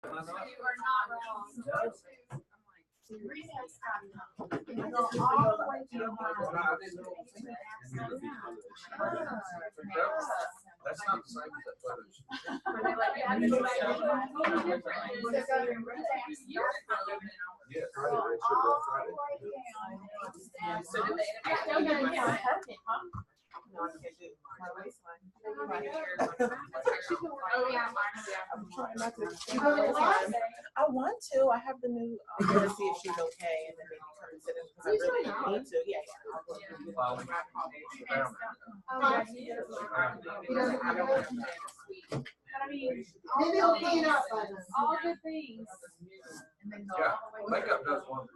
You are not wrong. That's not the same as that photo. Yeah, I want to. I have the new. I'm gonna see if she's okay, and then maybe turns it in because I really need to. Yeah, Maybe he'll clean up. All good things. yeah. Makeup does wonders.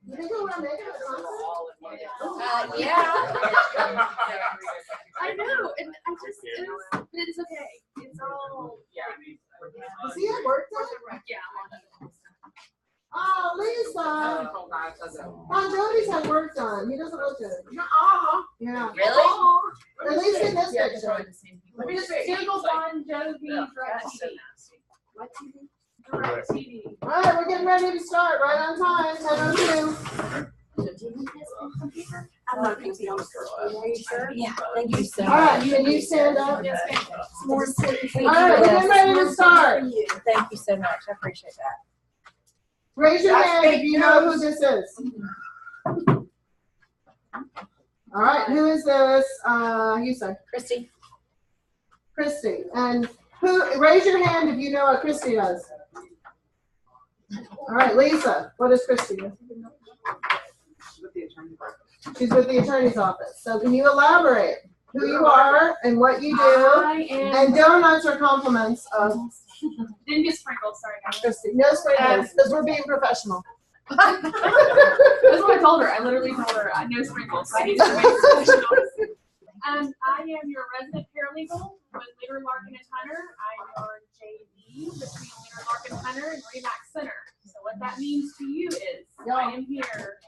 You think he'll wear makeup at concert? Yeah. I know, and I just, it's okay. It's all, Is he at work then? yeah. Oh, Lisa. Bon Jovi's had work done. He doesn't look good. Yeah. Really? At least in this picture. Let me just Google Bon Jovi Direct TV. All right, we're getting ready to start right on time. 10:02. I'm not gonna be on the girl. Are you sure? Yeah, thank you so All right, can you stand up? Yes, ma'am. All right, we're getting ready to start. Thank you so much. I appreciate that. Raise your hand if you know who this is. All right, who is this? You say. Christy. Christy. And who? Raise your hand if you know what Christy does. All right, Lisa. What does Christy do? She's with the attorney's office. So can you elaborate who you are and what you do? I am. And donuts are compliments of Didn't get sprinkled, sorry guys. Christy. No sprinkles, because we're being professional. That's what I told her. I literally told her no sprinkles. I need to make it professional. I am your resident paralegal with Leader Larkin and Hunter. I'm your JV between Leader Larkin and Hunter and Remax Center. So what that means to you is I am here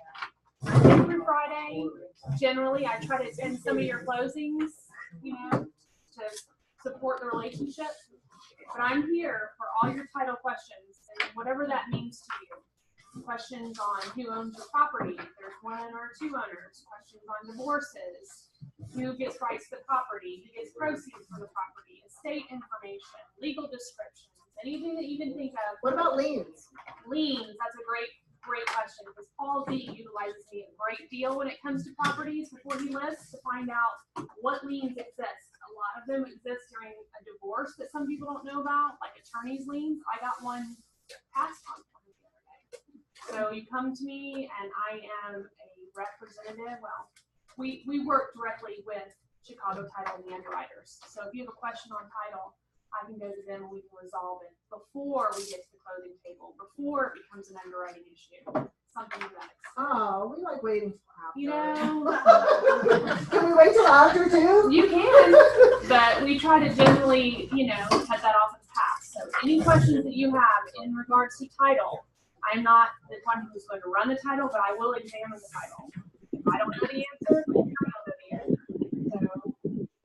Monday through Friday. Generally, I try to attend some of your closings, you know, to support the relationship. But I'm here for all your title questions and whatever that means to you. Questions on who owns your property, if there's one or two owners, questions on divorces, who gets rights to the property, who gets proceeds from the property, estate information, legal descriptions, anything that you can think of. What about liens? Liens, that's a great question, because Paul Z utilizes me a great deal when it comes to properties before he lists to find out what liens exist. A lot of them exist during a divorce that some people don't know about, like attorney's liens. I got one passed on the other day. So you come to me and I am a representative. Well, we work directly with Chicago Title and the underwriters. So if you have a question on title, I can go to them and we can resolve it before we get to the closing table, before it becomes an underwriting issue. Something like that. Oh, we like waiting till after. You know. Can we wait till after too? You can, but we try to generally, you know, cut that off at the pass. So any questions that you have in regards to title, I'm not the one who's going to run the title, but I will examine the title. If I don't know the answer, I don't know the answer.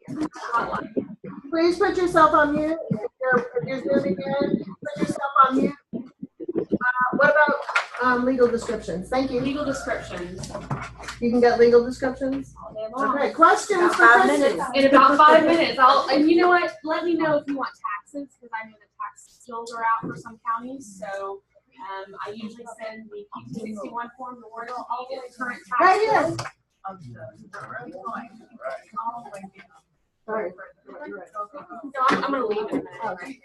So, hotline. Please put yourself on mute. If you're zooming in, put yourself on mute. What about legal descriptions? Thank you. Legal descriptions. You can get legal descriptions? All day long. Okay, questions for Christy? In about 5 minutes. And you know what? Let me know if you want taxes, because I know the tax bills are out for some counties. So I usually send the P261 form to Warren all the current tax Right here. bills. Sorry. No, I'm going to leave it a minute. Okay.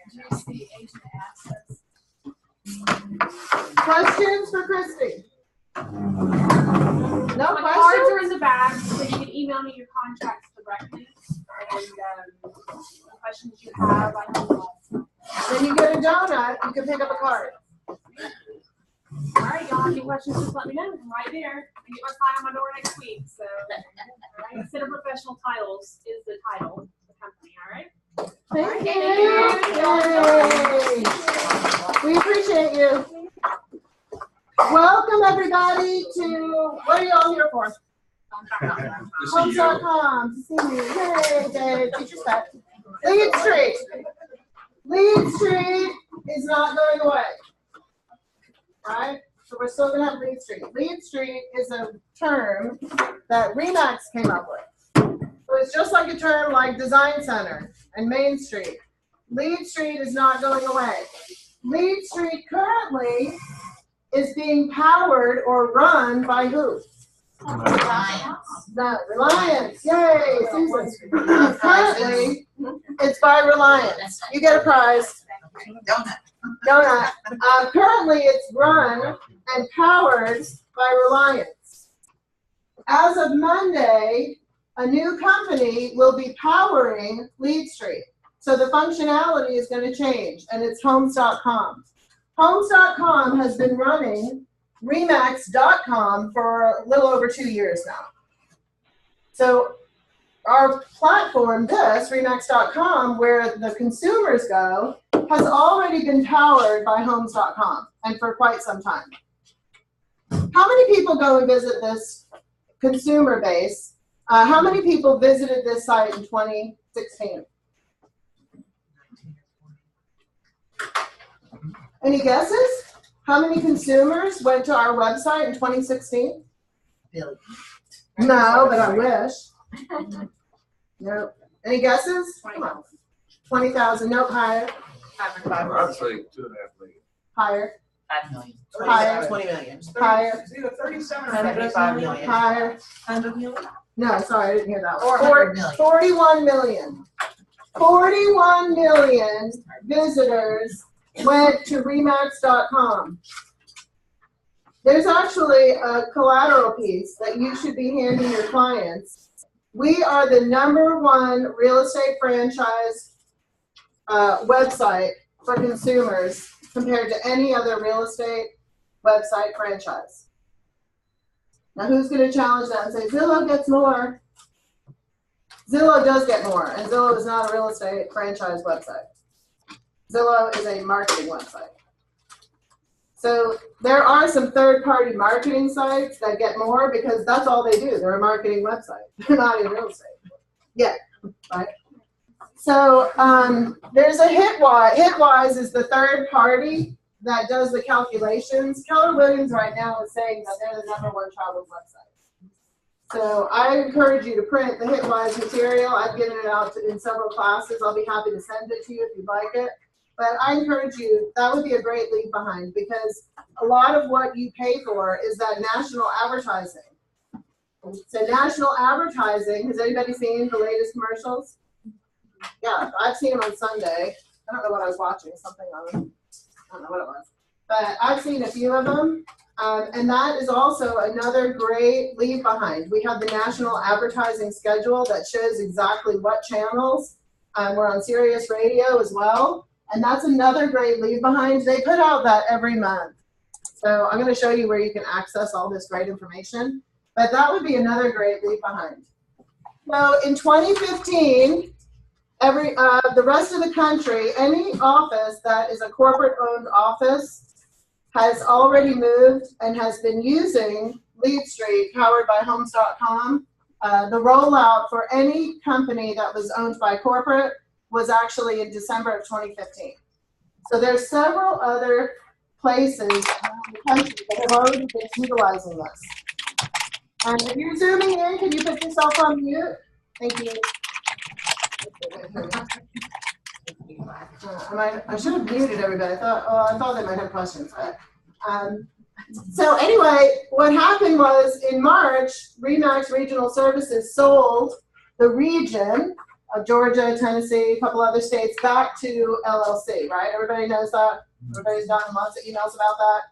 Questions for Christy? No My cards are questions? in the back, so you can email me your contracts directly. And the questions you have, I can When you get a donut, you can pick up a card. All right, y'all have any questions, just let me know. I'm right there. I get my sign on my door next week. So, all right, Center Professional Titles is the title of the company, all right? Thank you. Yay. We appreciate you. Welcome, everybody, to what are you all here for? Homes.com to see you. Yay, Dave. Teacher's pet. Lead Street. Lead Street is not going away. Right? So we're still gonna have Lead Street. Lead Street is a term that RE/MAX came up with. So it's just like a term like Design Center and Main Street. Lead Street is not going away. Lead Street currently is being powered or run by who? Reliance. Yay, Susan. Currently, it's by Reliance. You get a prize. Donut. Currently, it's run and powered by Reliance. As of Monday, a new company will be powering Lead Street. So the functionality is going to change, and it's Homes.com. Homes.com has been running RE/MAX.com for a little over 2 years now. So our platform, this, RE/MAX.com, where the consumers go, has already been powered by Homes.com, and for quite some time. How many people go and visit this consumer base? How many people visited this site in 2016? Any guesses? How many consumers went to our website in 2016? Billion. No, but I wish. Nope. Any guesses? 20,000. Nope. Higher. I'd say 2.5 million. Higher. 5 million. Higher. 20 million. Higher. It's either 37 or 75 million. Higher. 100 million. No, sorry, I didn't hear that. Or 100 million. 41 million. 41 million visitors went to RE/MAX.com. There's actually a collateral piece that you should be handing your clients. We are the #1 real estate franchise website for consumers compared to any other real estate website franchise. Now, who's going to challenge that and say Zillow gets more? Zillow does get more, and Zillow is not a real estate franchise website. Zillow is a marketing website. So there are some third-party marketing sites that get more because that's all they do. They're a marketing website. They're not in real estate. Yeah, right? So there's a Hitwise. Hitwise is the third party that does the calculations. Keller Williams right now is saying that they're the #1 travel website. So I encourage you to print the Hitwise material. I've given it out in several classes. I'll be happy to send it to you if you'd like it. But I encourage you, that would be a great leave behind because a lot of what you pay for is that national advertising. So national advertising, has anybody seen the latest commercials? Yeah, I've seen them on Sunday. I don't know what I was watching, something on, I don't know what it was. But I've seen a few of them. And that is also another great leave behind. We have the national advertising schedule that shows exactly what channels. We're on Sirius Radio as well. And that's another great leave behind. They put out that every month. So I'm going to show you where you can access all this great information. But that would be another great leave behind. So in 2015, the rest of the country, any office that is a corporate-owned office has already moved and has been using Lead Street, powered by Homes.com. The rollout for any company that was owned by corporate was actually in December of 2015. So there's several other places around the country that have already been utilizing this. And if you're zooming in, can you put yourself on mute? Thank you. I should have muted everybody. I thought they might have questions. But, so anyway, what happened was in March, RE/MAX Regional Services sold the region of Georgia, Tennessee, a couple other states back to LLC, right? Everybody knows that. Everybody's gotten lots of emails about that.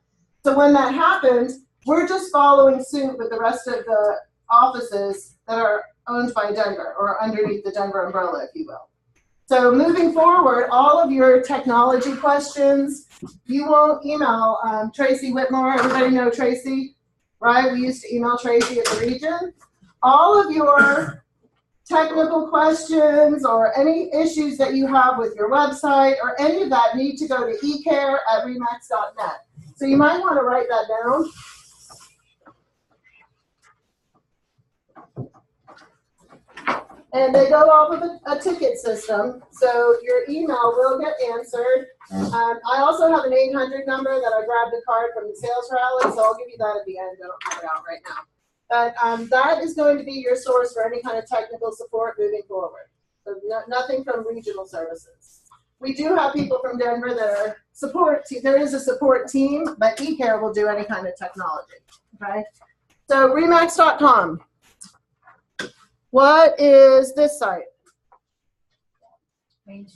So when that happened, we're just following suit with the rest of the offices that are owned by Denver or underneath the Denver umbrella, if you will. So moving forward, all of your technology questions, you won't email Tracy Whitmore. Everybody know Tracy, right? We used to email Tracy at the region. All of your technical questions or any issues that you have with your website or any of that need to go to ecare@remax.net. So you might want to write that down. And they go off of a ticket system, so your email will get answered. I also have an 800 number that I grabbed a card from the sales rally, so I'll give you that at the end. I don't have it out right now. But that is going to be your source for any kind of technical support moving forward. So nothing from regional services. We do have people from Denver that are support. There is a support team, but eCare will do any kind of technology. Okay. So Remax.com. What is this site? Main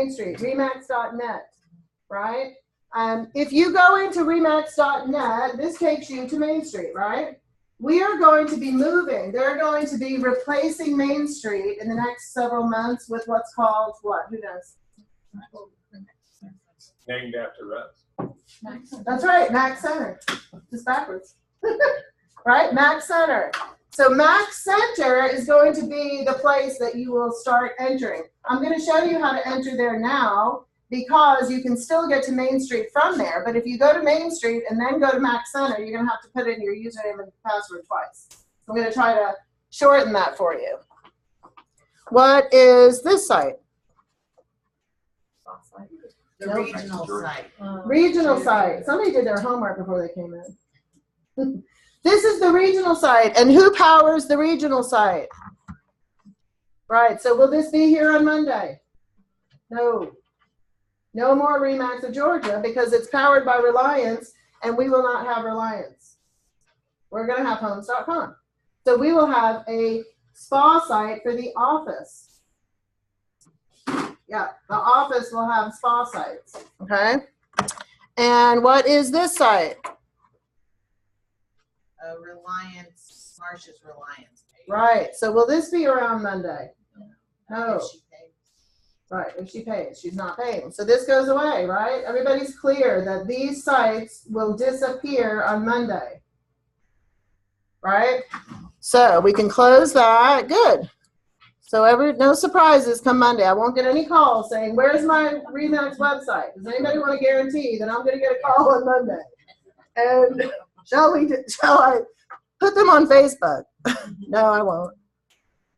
Street. Remax.net. Right. If you go into Remax.net, this takes you to Main Street, right? We are going to be moving. They're going to be replacing Main Street in the next several months with what's called what? Who knows? Named after us. That's right, Mac Center. Just backwards. Right? Mac Center. So Mac Center is going to be the place that you will start entering. I'm going to show you how to enter there now, because you can still get to Main Street from there. But if you go to Main Street and then go to Mac Center, you're going to have to put in your username and password twice. I'm going to try to shorten that for you. What is this site? The regional site. Regional site. Somebody did their homework before they came in. This is the regional site. And who powers the regional site? Right. So will this be here on Monday? No. No more Remax of Georgia, because it's powered by Reliance, and we will not have Reliance. We're going to have Homes.com. So we will have a spa site for the office. Yeah, the office will have spa sites. Okay. And what is this site? Reliance, Marcia's Reliance. Right. So will this be around Monday? No. If she pays. Right, if she pays. She's not paying. So this goes away, right? Everybody's clear that these sites will disappear on Monday. Right? So we can close that. Good. So no surprises come Monday. I won't get any calls saying, where's my Remax website? Does anybody want to guarantee that I'm going to get a call on Monday? And shall I put them on Facebook? No, I won't.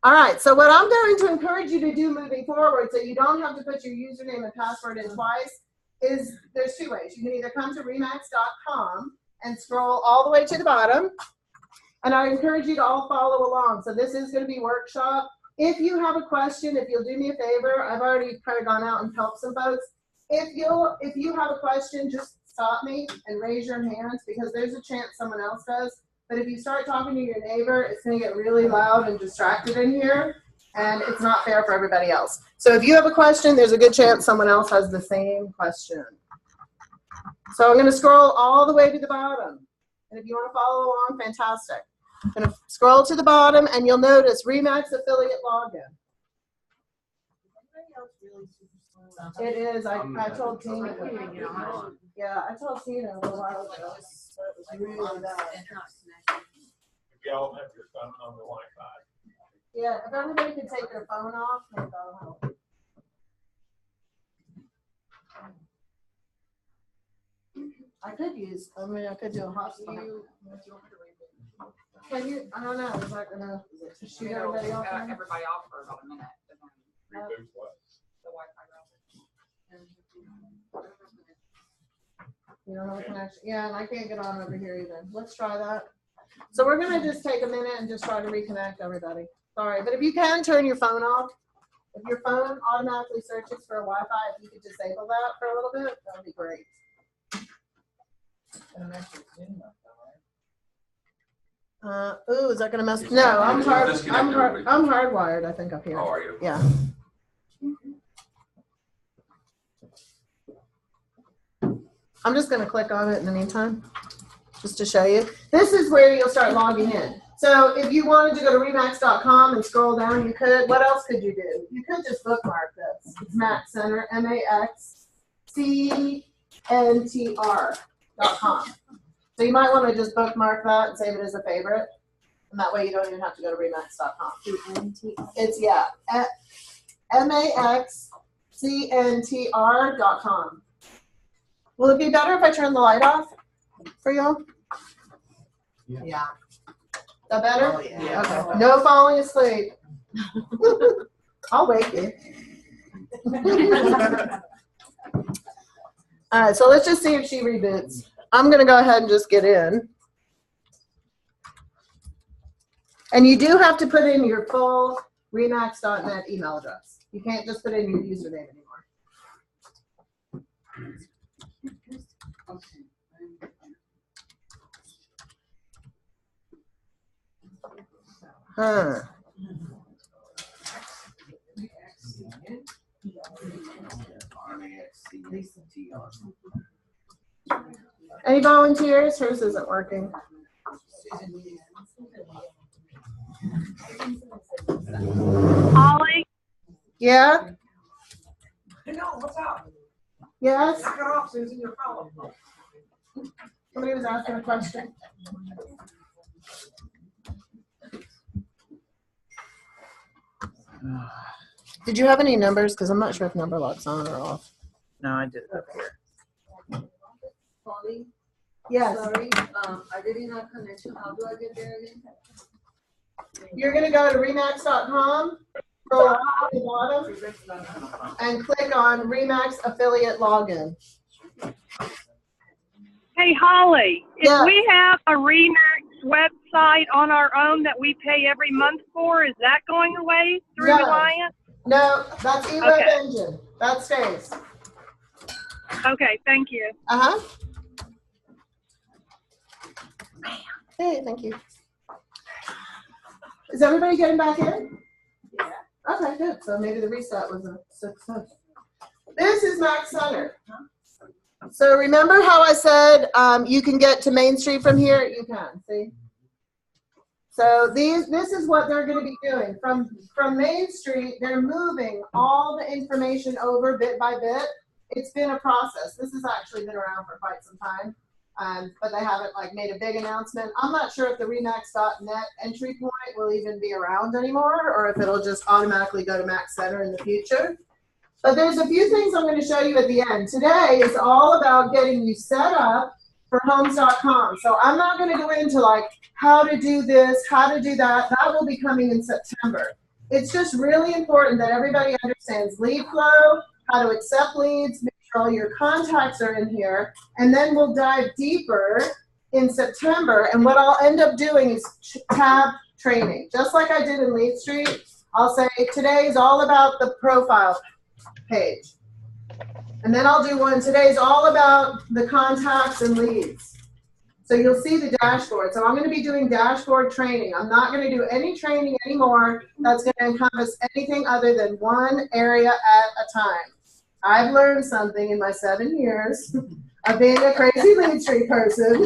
All right, so what I'm going to encourage you to do moving forward, so you don't have to put your username and password in twice, is there's two ways. You can either come to Remax.com and scroll all the way to the bottom, and I encourage you to all follow along. So this is going to be workshop. If you have a question, if you'll do me a favor, I've already kind of gone out and helped some folks. If you have a question, just stop me and raise your hands, because there's a chance someone else does. But if you start talking to your neighbor, it's going to get really loud and distracted in here, and it's not fair for everybody else. So if you have a question, there's a good chance someone else has the same question. So I'm going to scroll all the way to the bottom. And if you want to follow along, fantastic. I'm going to scroll to the bottom, and you'll notice Remax affiliate login. It is. I told Tina. Yeah, I told Tina a little while ago. So it was really bad. If y'all have your phone on the Wi-Fi. Yeah, if everybody could take their phone off, maybe that'll help. I could do a hotspot. Can you? I don't know. Is that gonna shoot everybody off? Everybody off for about a minute. Reboot what? The Wi-Fi router. You don't have a connection? Yeah, and I can't get on over here either. Let's try that. So we're gonna just take a minute and just try to reconnect everybody. Sorry, but if you can turn your phone off, if your phone automatically searches for Wi-Fi, if you could disable that for a little bit, that would be great. Ooh, is that gonna mess? No, I'm hardwired. I think up here. How are you? Yeah. I'm just gonna click on it in the meantime, just to show you. This is where you'll start logging in. So if you wanted to go to Remax.com and scroll down, you could. What else could you do? You could just bookmark this. It's Mac Center, MAXCNTR.com. So you might want to just bookmark that and save it as a favorite. And that way you don't even have to go to Remax.com. It's, yeah, MAXCNTR.com. Will it be better if I turn the light off for y'all? Yeah. Is that better? Oh, yeah. Okay. No falling asleep. I'll wake you. All right, so let's just see if she reboots. I'm gonna go ahead and just get in. And you do have to put in your full remax.net email address. You can't just put in your username anymore. Huh. Any volunteers? Hers isn't working. Holly, Yeah? No, what's up? Yes? Knock it off, Susan, your problem. Somebody was asking a question. Did you have any numbers? Because I'm not sure if number lock's on or off. No, I did it up here. Polly, Yes. sorry, I didn't have connection. How do I get there again? You're going to go to remax.com, scroll down to the bottom, and click on Remax Affiliate Login. hey Holly, Yeah. if we have a Remax website on our own that we pay every month for, is that going away through No. Reliant? No, that's eWeb Okay. Engine. That stays. Okay, thank you. Uh-huh. Hey, thank you. Is everybody getting back in? Yeah. Okay, good. So maybe the reset was a success. This is Max Center. So remember how I said you can get to Main Street from here? You can, see? So this is what they're going to be doing. From Main Street, they're moving all the information over bit by bit. It's been a process. This has actually been around for quite some time, but they haven't made a big announcement. I'm not sure if the Remax.net entry point will even be around anymore, or if it'll just automatically go to Max Center in the future. But there's a few things I'm going to show you at the end. Today is all about getting you set up for homes.com. So I'm not going to go into how to do this, how to do that. That will be coming in September. It's just really important that everybody understands lead flow, how to accept leads, make sure all your contacts are in here, and then we'll dive deeper in September. And what I'll end up doing is tab training. Just like I did in Lead Street, I'll say today is all about the profile page. And then I'll do one, today's all about the contacts and leads. So you'll see the dashboard. So I'm going to be doing dashboard training. I'm not going to do any training anymore that's going to encompass anything other than one area at a time. I've learned something in my 7 years of being a crazy Lead Street person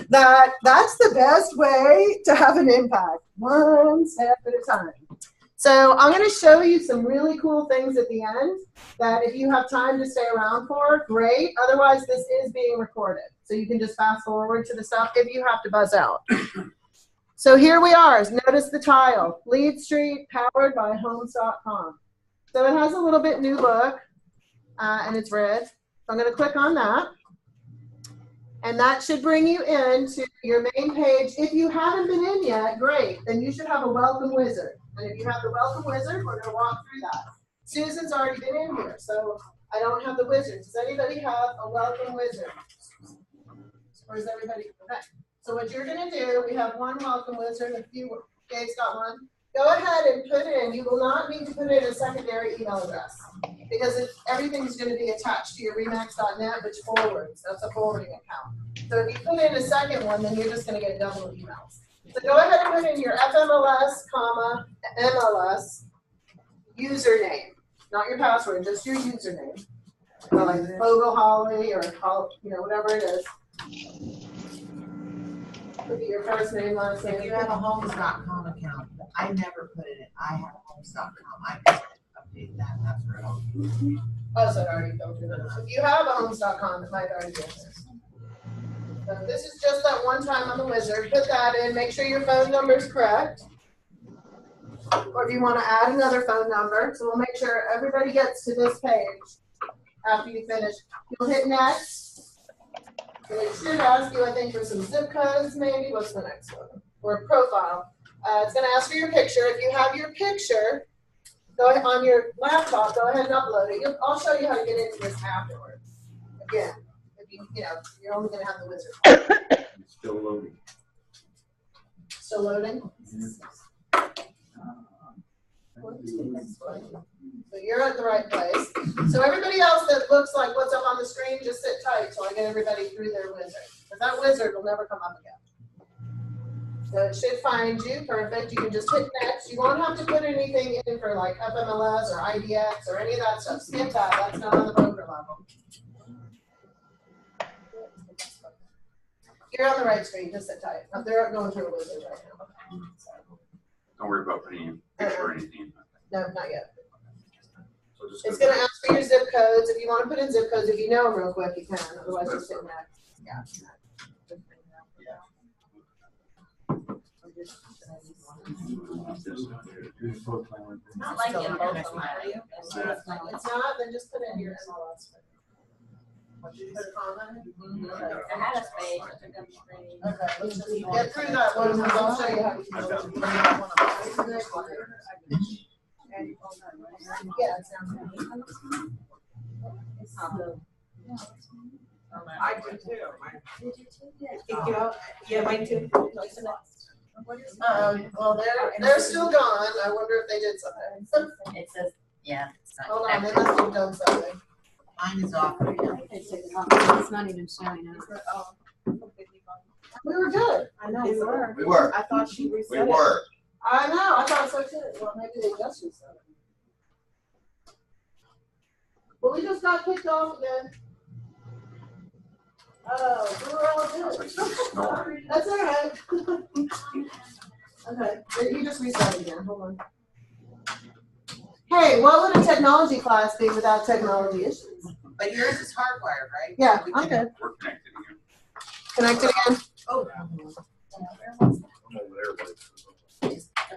that's the best way to have an impact, one step at a time. So I'm going to show you some really cool things at the end that if you have time to stay around for, great. Otherwise, this is being recorded. So you can just fast forward to the stuff if you have to buzz out. So here we are. Notice the tile. Lead Street, powered by homes.com. So it has a little bit new look, and it's red. So I'm going to click on that. And that should bring you into your main page. If you haven't been in yet, great. Then you should have a welcome wizard. And if you have the welcome wizard, we're going to walk through that. Susan's already been in here, so I don't have the wizard. Does anybody have a welcome wizard? Or is everybody? Okay. So what you're going to do, we have one welcome wizard. If you, Dave's got one. Go ahead and put in, you will not need to put in a secondary email address because everything's going to be attached to your remax.net, which forwards. That's a forwarding account. So if you put in a second one, then you're just going to get double emails. So go ahead and put in your FMLS, MLS username, not your password, just your username. So like Fogle Holly or whatever it is. Could be your first name, last name. If you have a homes.com account, I never put it in. I have a homes.com. I just update that. That's where it all. Oh, so it already filtered it. If you have a homes.com, it might already be in there. So this is just that one time on the wizard. Put that in. Make sure your phone number is correct. Or if you want to add another phone number. So we'll make sure everybody gets to this page after you finish. You'll hit next. And it should ask you, I think, for some zip codes maybe. What's the next one? Or profile. It's gonna ask for your picture. If you have your picture, go ahead on your laptop, go ahead and upload it. I'll show you how to get into this afterwards. Again, if you're only gonna have the wizard. It's still loading. Still loading? So you're at the right place. So everybody else that looks like what's up on the screen, just sit tight till I get everybody through their wizard. Because that wizard will never come up again. So it should find you, perfect. You can just hit next. You won't have to put anything in for like FMLS or IDX or any of that stuff. Skip that, that's not on the broker level. You're on the right screen, just sit tight. They're going through a wizard right now. Don't worry about putting in a picture or anything. No, not yet. So just It's gonna ask for your zip codes. If you want to put in zip codes, if you know them real quick, you can. Otherwise, just hit next. Yeah. Not like in both of them. It's not, then just put in your MLS. Put a comma. I had a space, I took up the space. Okay, let's just get through that one, and I'll show you how to use it. Yeah, it sounds good. I do too. Yeah, mine too. Well, they're still gone. I wonder if they did something. It says, yeah. It's not Hold on, they must have done something. Mine is off right now. It's not even showing up. We were good. I know, we were. We were. I thought she We reset it. were. I know, I thought so too. Well, maybe they just reset it. Well, we just got kicked off again. Oh, we were all good. That's all right. Okay, you just reset it again. Hold on. Hey, what would a technology class be without technology issues? But yours is hardwired, right? Yeah, We I'm can- good. We're connected again. Connected again. Oh.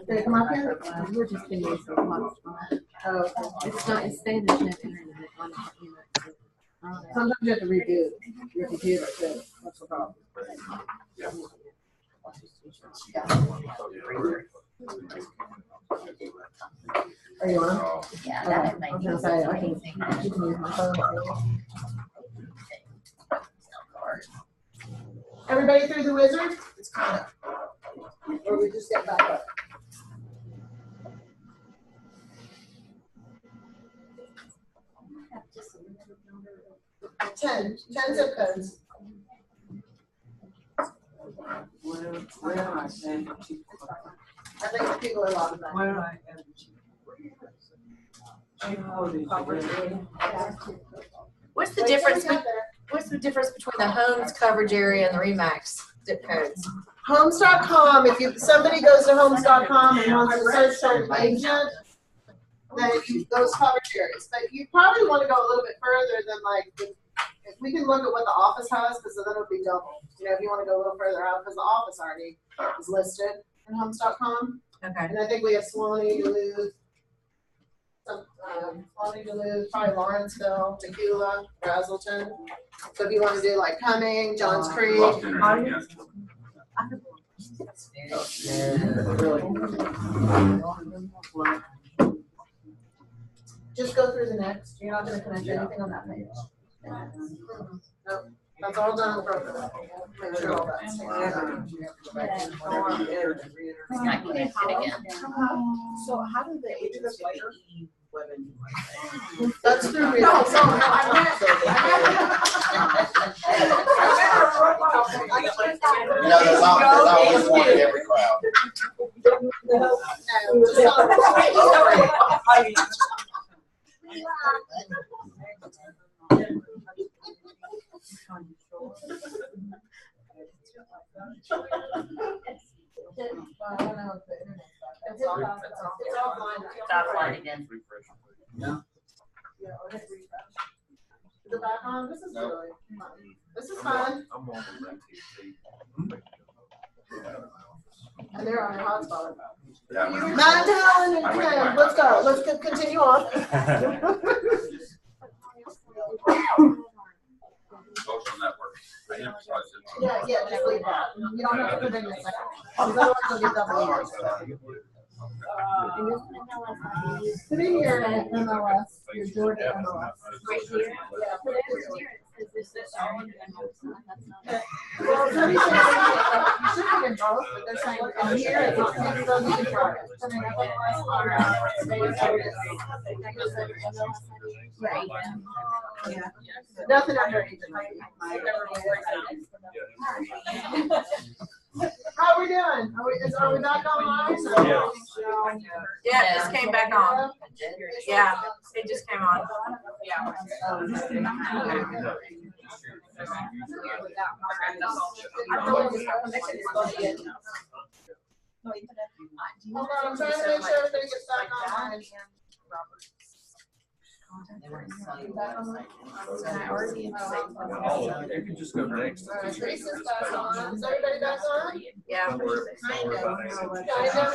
Did it come up here? We're just gonna use the hotspot. Oh, okay. It's not, it's saying there's no internet on it. Sometimes you have to reboot your computer too. That's the problem. Are you on? So, Yeah, Okay. that might I was be. gonna say, I can, you can use my phone. Everybody through the wizard? It's kind Or we just get back up? Ten zip codes. I think people are logging back. What's the Wait, difference? till we get there. What's the difference between the homes coverage area and the Remax zip codes? Homes.com, if somebody goes to homes.com and wants to search for an agent, then those coverage areas. But you probably want to go a little bit further than like, if we can look at what the office has, because then it'll be double. You know, if you want to go a little further out, because the office already is listed in homes.com. Okay. And I think we have Swanee, Duluth, Swanee, Duluth, probably Lawrenceville, Tequila, Brazelton. So if you want to do like Cumming, Johns Creek. lost internet again. Just go through the next. You're not going to connect anything on that page. Nope. That's all done in the program. Make sure all that's taken care of. It's not connected again. So how do the agents later? That's through. No, There's always one in every crowd. It's offline. It's offline again. Is it back on? This is really fun. This is fun. I'm on the And they're on a hotspot. Yeah, when Matt, Helen, and I went to Ken, my let's go. hotspot. Let's continue on. Social network. I Yeah, just leave that. You don't have to put in a second. Because otherwise you'll get double years. Put in your MLS, your Georgia MLS. Right here? Yeah, put it in. Well, Well, somebody said you should be in both, but they're saying, oh, here, it's not, so you can try it. Put in MLS or, Right. yeah. Nothing under agent. How are we doing? Are we back online? Yeah. Yeah, it just came back on. Yeah, it just came on. Hold on, I'm trying to make sure everybody gets back online. You can just go next. Teresa's back on. Is everybody back on? Yeah. Kind of,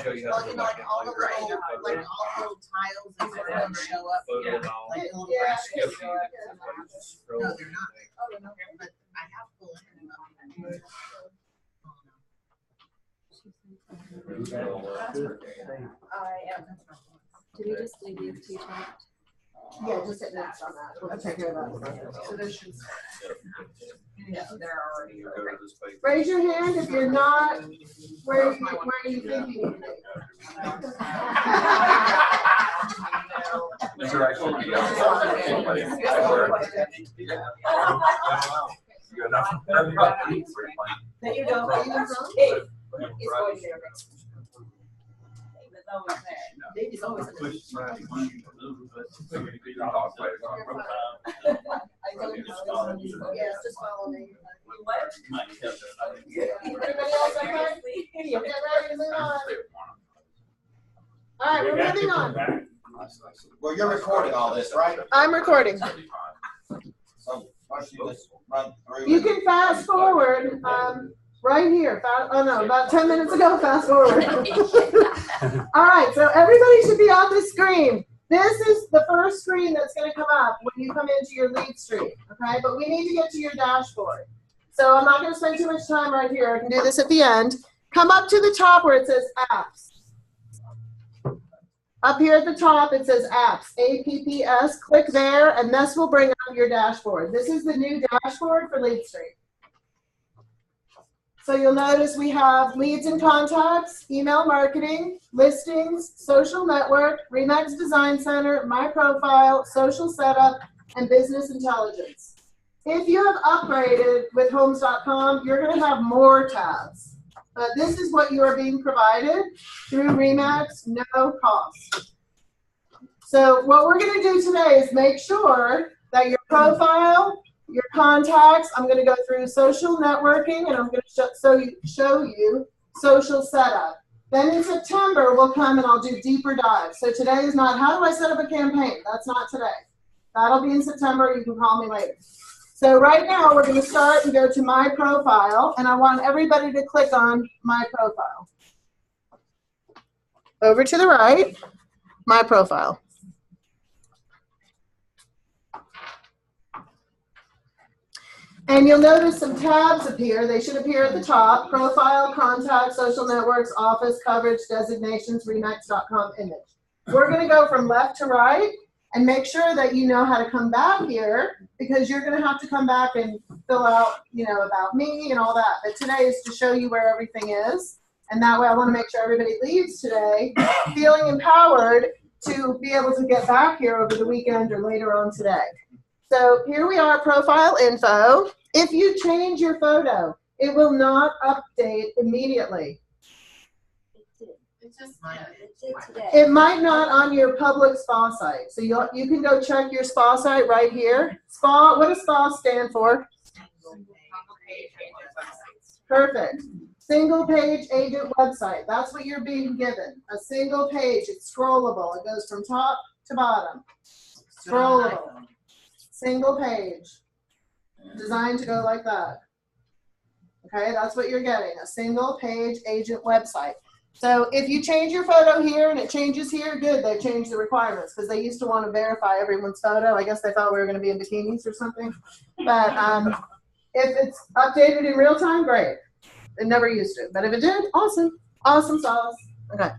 Show you how to do like all the little, like all the little tiles that sort of show up, photo and all. like little Yeah. flash. No, they're not. But I have full internet. Did we just leave these two checked? Yeah, just hit next on that. We'll take care of that. So there should. Yeah, they're already. You go to this page. Raise your hand if you're not where you think you need to be. These are actually. There you go. Baby's always in there. Yes, just follow me. Everybody else okay? Get ready to move on. All right, we're moving on. Well, you're recording all this, right? I'm recording. So why don't you just run through? You can fast forward, right here. Oh no, about 10 minutes ago, fast forward. All right, so everybody should be on the screen. This is the first screen that's going to come up when you come into your lead stream, okay? But we need to get to your dashboard. So I'm not going to spend too much time right here. I can do this at the end. Come up to the top where it says apps. Up here at the top, it says apps, APPS. Click there, and this will bring up your dashboard. This is the new dashboard for LeadStream. So you'll notice we have leads and contacts, email marketing, listings, social network, Remax Design Center, my profile, social setup, and business intelligence. If you have upgraded with Homes.com, you're going to have more tabs. But this is what you are being provided through Remax, no cost. So what we're going to do today is make sure that your profile, your contacts, I'm going to go through social networking, and I'm going to show you social setup. Then in September, we'll come and I'll do deeper dives. So today is not how do I set up a campaign. That's not today. That'll be in September. You can call me later. So right now, we're going to start and go to my profile, and I want everybody to click on my profile. Over to the right, my profile. And you'll notice some tabs appear. They should appear at the top. Profile, contact, social networks, office, coverage, designations, Remax.com, image. We're going to go from left to right and make sure that you know how to come back here, because you're going to have to come back and fill out, about me and all that. But today is to show you where everything is. And that way I want to make sure everybody leaves today feeling empowered to be able to get back here over the weekend or later on today. So here we are, profile info. If you change your photo, it will not update immediately. It might not on your public SPA site. So you can go check your SPA site right here. SPA, what does SPA stand for? Perfect. Single page agent website. That's what you're being given. A single page. It's scrollable. It goes from top to bottom. Scrollable. Single page. Designed to go like that. Okay, that's what you're getting. A single page agent website. So if you change your photo here and it changes here, good, they've changed the requirements, because they used to want to verify everyone's photo. I guess they thought we were going to be in bikinis or something. But If it's updated in real time, great. It never used to, but if it did, awesome. Awesome sauce. Okay.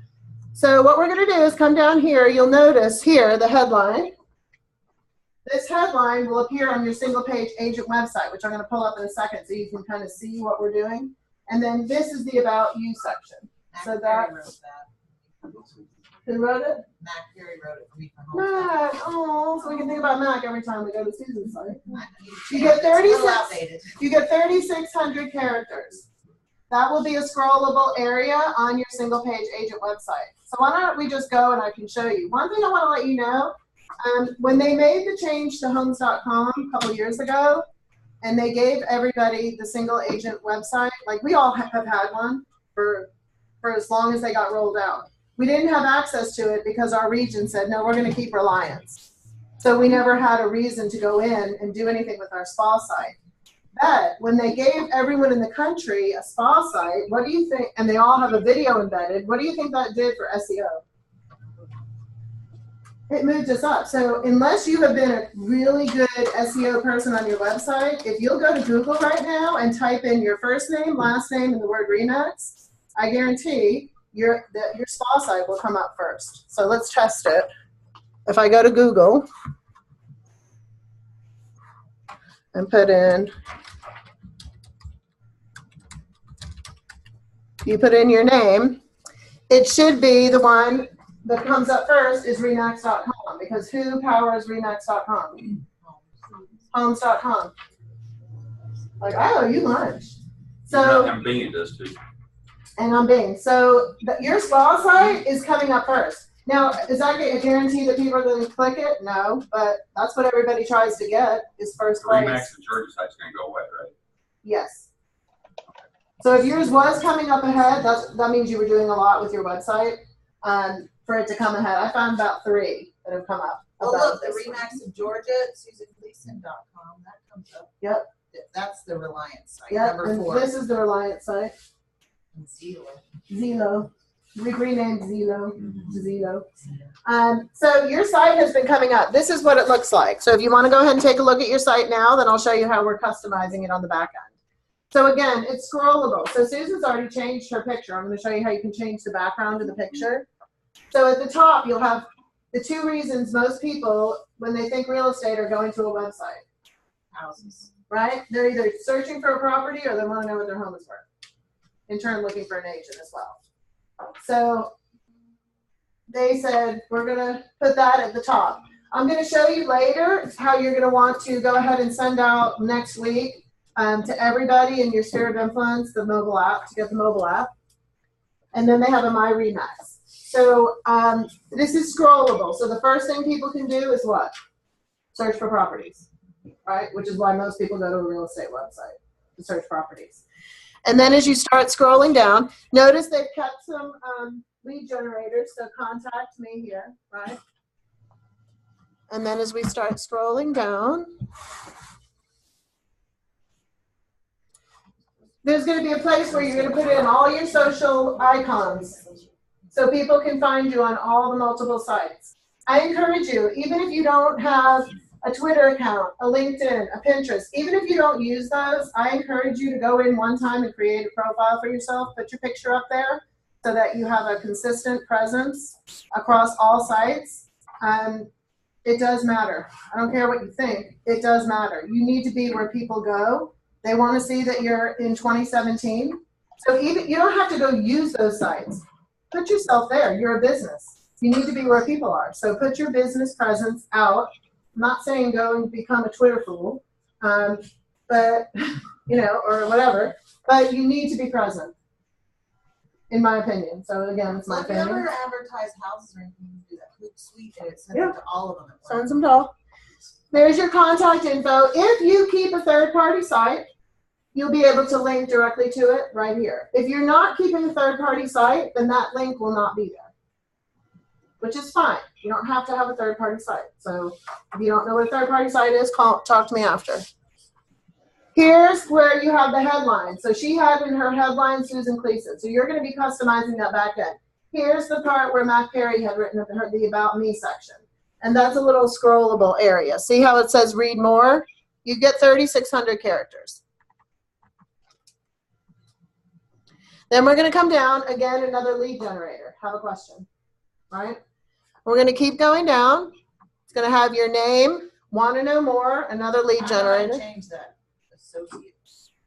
So what we're going to do is come down here. You'll notice here the headline. This headline will appear on your single page agent website, which I'm going to pull up in a second so you can kind of see what we're doing. And then this is the About You section. So that, who wrote it? Mac Perry wrote it for me from Mac. Oh, so we can think about Mac every time we go to Susan's site. You Yeah, get it's a little 36. outdated. You get 3,600 characters. That will be a scrollable area on your single page agent website. So why don't we just go and I can show you. One thing I want to let you know, when they made the change to homes.com a couple years ago, and they gave everybody the single agent website, like we all have had one for as long as they got rolled out. We didn't have access to it because our region said, no, we're going to keep Reliance. So we never had a reason to go in and do anything with our spa site. But when they gave everyone in the country a spa site, what do you think, and they all have a video embedded, what do you think that did for SEO? It moved us up. So unless you have been a really good SEO person on your website, if you'll go to Google right now and type in your first name, last name, and the word RE/MAX, I guarantee your spa site will come up first. So let's test it. If I go to Google and put in, you put in your name, it should be the one that comes up first is RE/MAX.com, because who powers RE/MAX.com? Homes.com. Like, I owe you lunch. So, I'm Bing, it does too. and I'm Bing. So your spa site is coming up first. Now, is that a guarantee that people are going to click it? No, but that's what everybody tries to get is first The place. RE/MAX and Georgia site's gonna go away, right? Yes. So if yours was coming up ahead, that means you were doing a lot with your website for it to come ahead. I found about 3 that have come up. Well, about look, the this one. RE/MAX in Georgia, SusanGleason.com, that comes up. Yep. That's the Reliance site, Yep, number and 4. this is the Reliance site. And Zillow. Zillow. We renamed Zillow to Zillow. So your site has been coming up. This is what it looks like. So if you want to go ahead and take a look at your site now, then I'll show you how we're customizing it on the back end. So again, it's scrollable. So Susan's already changed her picture. I'm going to show you how you can change the background of the picture. So at the top, you'll have the 2 reasons most people, when they think real estate, are going to a website. Houses. Right? They're either searching for a property or they want to know what their home is worth. In turn, looking for an agent as well. So they said, we're going to put that at the top. I'm going to show you later how you're going to want to go ahead and send out next week to everybody in your sphere of influence the mobile app, to get the mobile app. And then they have a My RE/MAX. So this is scrollable. So the first thing people can do is what? Search for properties, right? Which is why most people go to a real estate website to search properties. And then as you start scrolling down, notice they've kept some lead generators, so contact me here, right? And then as we start scrolling down, there's going to be a place where you're going to put in all your social icons so people can find you on all the multiple sites. I encourage you, even if you don't have a Twitter account, a LinkedIn, a Pinterest, even if you don't use those, I encourage you to go in one time and create a profile for yourself, put your picture up there so that you have a consistent presence across all sites. It does matter. I don't care what you think. It does matter. You need to be where people go. They want to see that you're in 2017. So even you don't have to go use those sites. Put yourself there. You're a business. You need to be where people are. So put your business presence out. I'm not saying go and become a Twitter fool, but you know, or whatever. But you need to be present, in my opinion. So again, it's my If you opinion. ever advertise houses or anything, you do that Hootsuite and it sends Yeah. it to all of them. at once. Sends them to all. There's your contact info. If you keep a third-party site, you'll be able to link directly to it right here. If you're not keeping a third-party site, then that link will not be there, which is fine. You don't have to have a third-party site. So if you don't know what a third-party site is, talk to me after. Here's where you have the headline. So she had in her headline Susan Gleason. So you're going to be customizing that back end. Here's the part where Mac Perry had written the About Me section. And that's a little scrollable area. See how it says read more? You get 3,600 characters. Then we're going to come down, again, another lead generator. Have a question, right? We're going to keep going down. It's going to have your name, want to know more, another lead How do I generator. change that? Associate.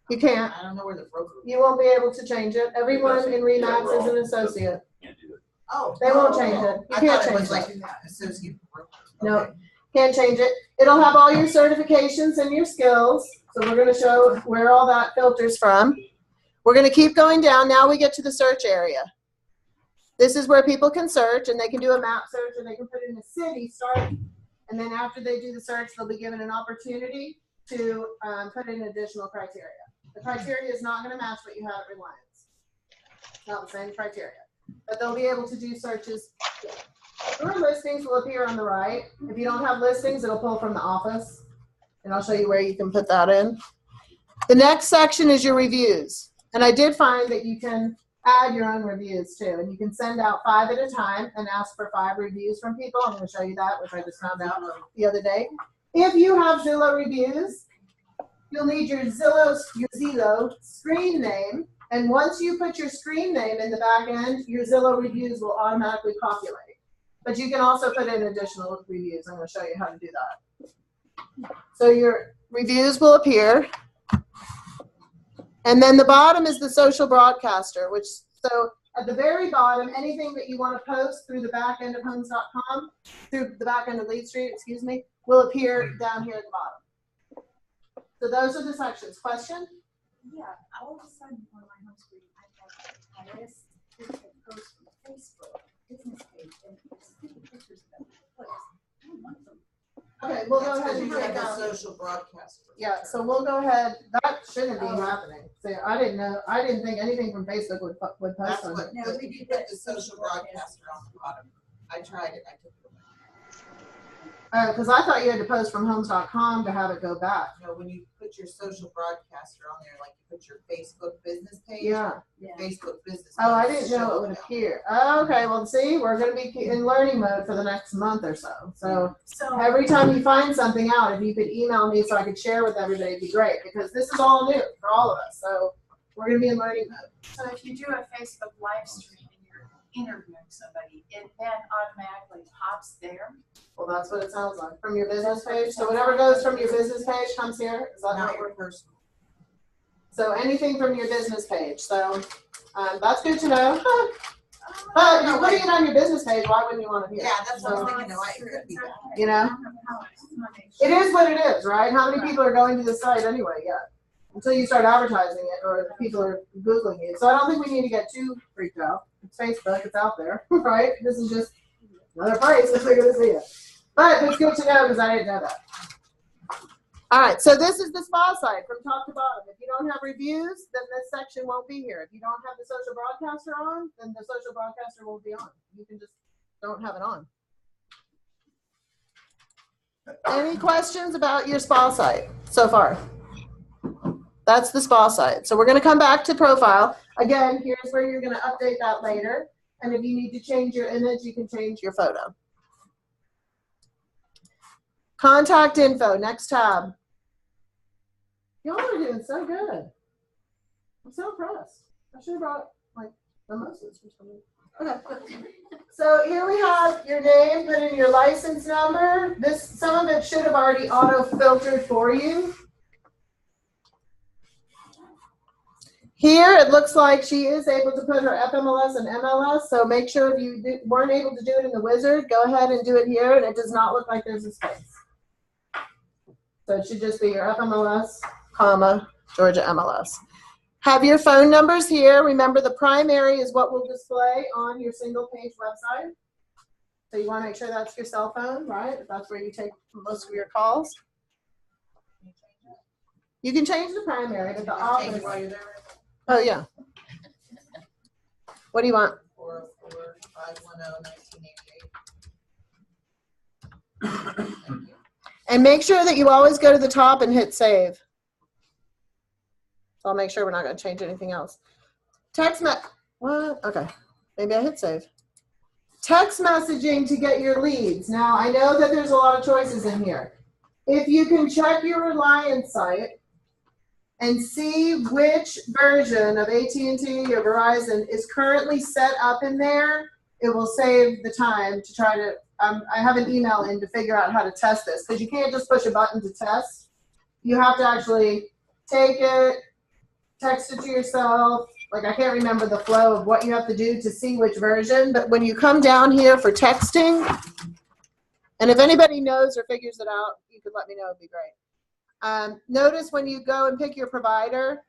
You can't. I don't know where the broker. You won't be able to change it. Everyone in Remax is an associate. Can't do it. Oh. They won't change it. You I can't thought it change was like it. associate broker. No. Okay. Can't change it. It'll have all your certifications and your skills. So we're going to show where all that filters from. We're going to keep going down. Now we get to the search area. This is where people can search, and they can do a map search, or they can put in a city starting. And then after they do the search, they'll be given an opportunity to put in additional criteria. The criteria is not going to match what you have at Reliance. It's not the same criteria. But they'll be able to do searches. Your listings will appear on the right. If you don't have listings, it'll pull from the office. And I'll show you where you can put that in. The next section is your reviews. And I did find that you can add your own reviews too. And you can send out 5 at a time and ask for 5 reviews from people. I'm going to show you that, which I just found out the other day. If you have Zillow reviews, you'll need your Zillow screen name. And once you put your screen name in the back end, your Zillow reviews will automatically populate. But you can also put in additional reviews. I'm going to show you how to do that. So your reviews will appear. And then the bottom is the social broadcaster, which, so at the very bottom, anything that you want to post through the back end of homes.com, through the back end of Lead Street, excuse me, will appear down here at the bottom. So those are the sections. Question? Yeah, all of a sudden on my home screen, I have a list that goes from Facebook, business page, and it's 50 pictures of them. I don't want them. Okay, we'll go That's ahead 'cause and you take have out. the social broadcaster. Yeah, so we'll go ahead. That shouldn't be happening. So I didn't think anything from Facebook would post That's on what, it. no, we did put the social broadcaster on the bottom. I tried it, I took it away. Because I thought you had to post from homes.com to have it go back. No, when you put your social broadcaster on there, like you put your Facebook business page. Yeah. Your Facebook business. Oh, I page didn't know it shows would now. appear. Oh, okay, well, see, we're going to be in learning mode for the next month or so. So every time you find something out, if you could email me so I could share with everybody, it'd be great, because this is all new for all of us. So we're going to be in learning mode. So if you do a Facebook live stream and you're interviewing somebody, it then automatically pops there? Well, that's what it sounds like from your business page. So whatever goes from your business page comes here. Is that Not what your we're? personal. So anything from your business page. So that's good to know. But if you're putting it on your business page, why wouldn't you want it here? Yeah, that's what I So, was thinking, no, it could be that. you know, it is what it is, right? How many people are going to the site anyway? Yeah. Until you start advertising it or people are Googling you. So I don't think we need to get too freaked out. It's Facebook, it's out there, right? This is just another place if they're going to see it. But it's good to know because I didn't know that. All right, so this is the spa site from top to bottom. If you don't have reviews, then this section won't be here. If you don't have the social broadcaster on, then the social broadcaster won't be on. You can just don't have it on. Any questions about your spa site so far? That's the spa site. So we're going to come back to profile. Again, here's where you're going to update that later. And if you need to change your image, you can change your photo. Contact info, next tab. Y'all are doing so good. I'm so impressed. I should have brought like mimosas or something. Okay. So here we have your name, put in your license number. Some of it should have already auto-filtered for you. Here it looks like she is able to put her FMLS and MLS, so make sure if you weren't able to do it in the wizard, go ahead and do it here, and it does not look like there's a space. So it should just be your FMLS, comma, Georgia MLS. Have your phone numbers here. Remember, the primary is what will display on your single page website. So you want to make sure that's your cell phone, right? That's where you take most of your calls. You can change the primary, but the office. While you're there. Oh, yeah. What do you want? 404-510-1988. And make sure that you always go to the top and hit save. So I'll make sure we're not going to change anything else. What? Okay. Maybe I hit save. Text messaging to get your leads. Now, I know that there's a lot of choices in here. If you can check your Reliance site, and see which version of AT&T or Verizon is currently set up in there. It will save the time to try to, I have an email in to figure out how to test this, because you can't just push a button to test. You have to actually take it, text it to yourself. Like, I can't remember the flow of what you have to do to see which version, but when you come down here for texting, and if anybody knows or figures it out, you could let me know, it'd be great. Notice when you go and pick your provider,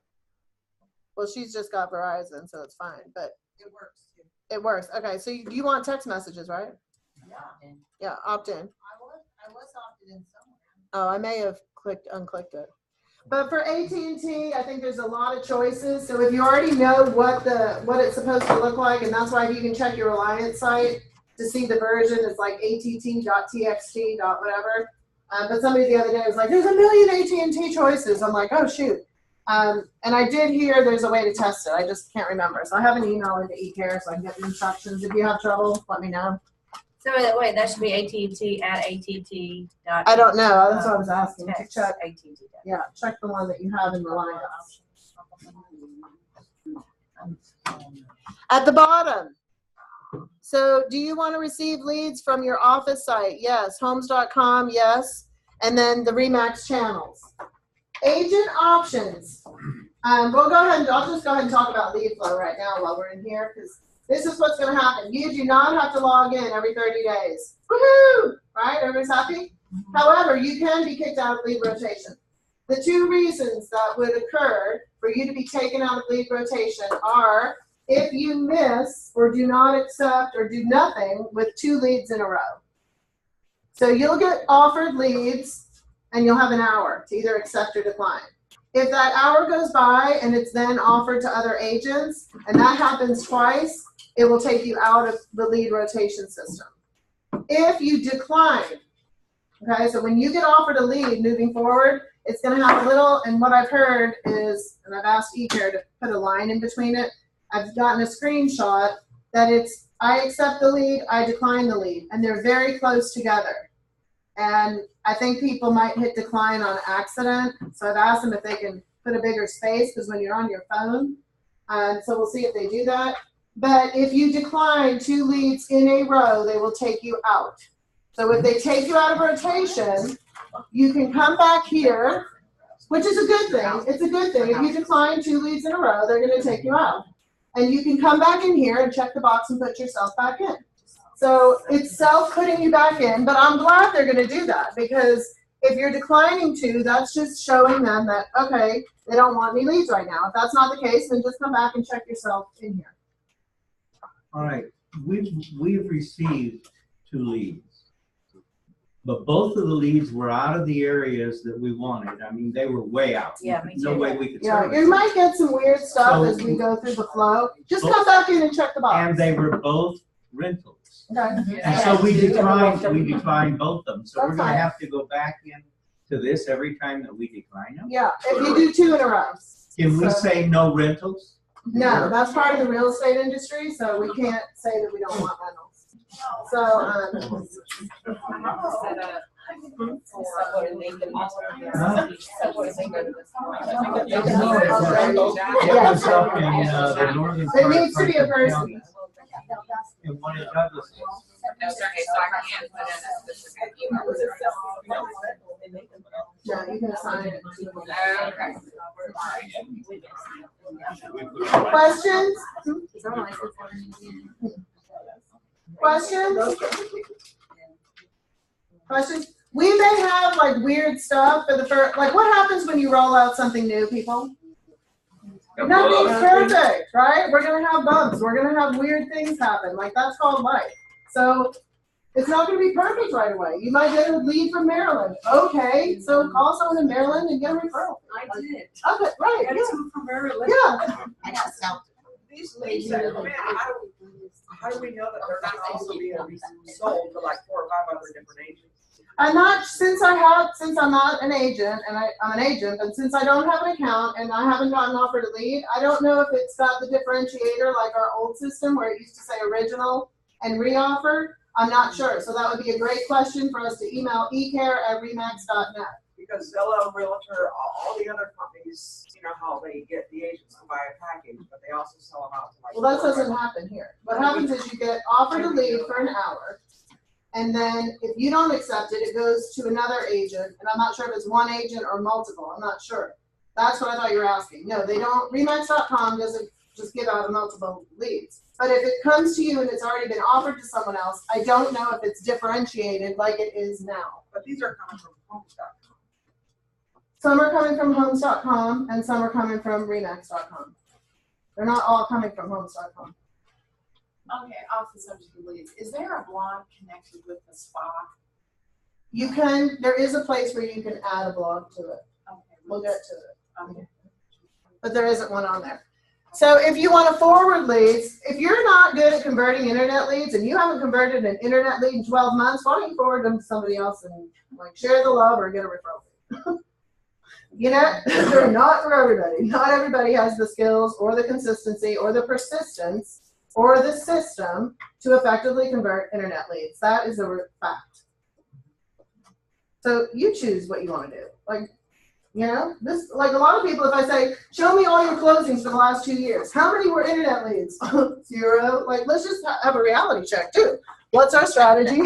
well, she's just got Verizon, so it's fine, but It works too. it works. Okay, so you want text messages, right? Yeah. Yeah, opt in. I was opted in somewhere. Oh, I may have unclicked it. But for AT&T, I think there's a lot of choices. So if you already know what it's supposed to look like, and that's why you can check your Reliance site to see the version. It's like att.txt. whatever. But somebody the other day was like, "There's a million AT&T choices." I'm like, "Oh shoot!" And I did hear there's a way to test it. I just can't remember. So I have an email into eCare so I can get the instructions. If you have trouble, let me know. So wait, that should be AT&T at AT&T. I don't know. That's what I was asking. To Text check. AT&T. Yeah, check the one that you have in Reliance. At the bottom. So do you want to receive leads from your office site? Yes. Homes.com, yes. And then the RE/MAX channels. Agent options. I'll just go ahead and talk about lead flow right now while we're in here, because this is what's going to happen. You do not have to log in every 30 days. Woohoo! Right? Everybody's happy? However, you can be kicked out of lead rotation. The two reasons that would occur for you to be taken out of lead rotation are if you miss or do not accept or do nothing with 2 leads in a row. So you'll get offered leads and you'll have an hour to either accept or decline. If that hour goes by and it's then offered to other agents, and that happens twice, it will take you out of the lead rotation system. If you decline, okay, so when you get offered a lead moving forward, it's going to have a little, and what I've heard is, and I've asked eCare to put a line in between it, I've gotten a screenshot that it's, I accept the lead, I decline the lead, and they're very close together. And I think people might hit decline on accident, so I've asked them if they can put a bigger space, because when you're on your phone, so we'll see if they do that. But if you decline 2 leads in a row, they will take you out. So if they take you out of rotation, you can come back here, which is a good thing. It's a good thing. If you decline 2 leads in a row, they're going to take you out. And you can come back in here and check the box and put yourself back in. So it's self-putting you back in, but I'm glad they're going to do that, because if you're declining 2, that's just showing them that, okay, they don't want any leads right now. If that's not the case, then just come back and check yourself in here. All right, we've received 2 leads, but both of the leads were out of the areas that we wanted. I mean, they were way out. Yeah, me No too. way we could Yeah, service you them. might get some weird stuff So- as we go through the flow. Just come back in and check the box. And they were both rentals. Okay. And so we declined both of them. So we're That's gonna fine. have to go back in to this every time that we decline them. Yeah, if you do 2 in a row. Can we So- say no rentals? No, that's part of the real estate industry, so we can't say that we don't want rentals. So, It was up in the northern it part needs to of be a Franklin person. County, and one in Douglas. Yeah, you can assign it. Questions? Questions? Questions? We may have like weird stuff for the first, like what happens when you roll out something new, people? Nothing's perfect, right? We're gonna have bumps. We're gonna have weird things happen. Like that's called life. So it's not gonna be perfect right away. You might get a lead from Maryland. Okay, so call someone in Maryland and get a referral. I did. Okay, right, I got yeah. 2 from Maryland. Yeah. I got South. These leads that come in, how do we know that they're not also being sold to like 4 or 5 other different agents? I'm not, since I'm not an agent, and I'm an agent, but since I don't have an account and I haven't gotten offered a lead, I don't know if it's got the differentiator like our old system where it used to say original and reoffer. I'm not sure. So that would be a great question for us to email ecare@remax.net. Because Zillow, Realtor, all the other companies, how they get the agents to buy a package, but they also sell them out to like. Well, that doesn't happen here. What happens is you get offered a lead for an hour, and then if you don't accept it, it goes to another agent, and I'm not sure if it's one agent or multiple, I'm not sure. That's what I thought you were asking. No, they don't, Remax.com doesn't just give out a multiple leads. But if it comes to you and it's already been offered to someone else, I don't know if it's differentiated like it is now. But these are coming from Homes.com. Some are coming from Homes.com and some are coming from Remax.com. They're not all coming from Homes.com. Okay, off the subject of leads, is there a blog connected with the spa? You can, there is a place where you can add a blog to it. Okay. We'll get to it. Okay. But there isn't one on there. So if you want to forward leads, if you're not good at converting internet leads and you haven't converted an internet lead in 12 months, why don't you forward them to somebody else and like share the love or get a referral fee? You know, they're not for everybody. Not everybody has the skills or the consistency or the persistence or the system to effectively convert internet leads. That is a fact. So you choose what you want to do. Like, you know, this, like a lot of people, if I say, show me all your closings for the last 2 years, how many were internet leads? 0. Like, let's just have a reality check too. What's our strategy?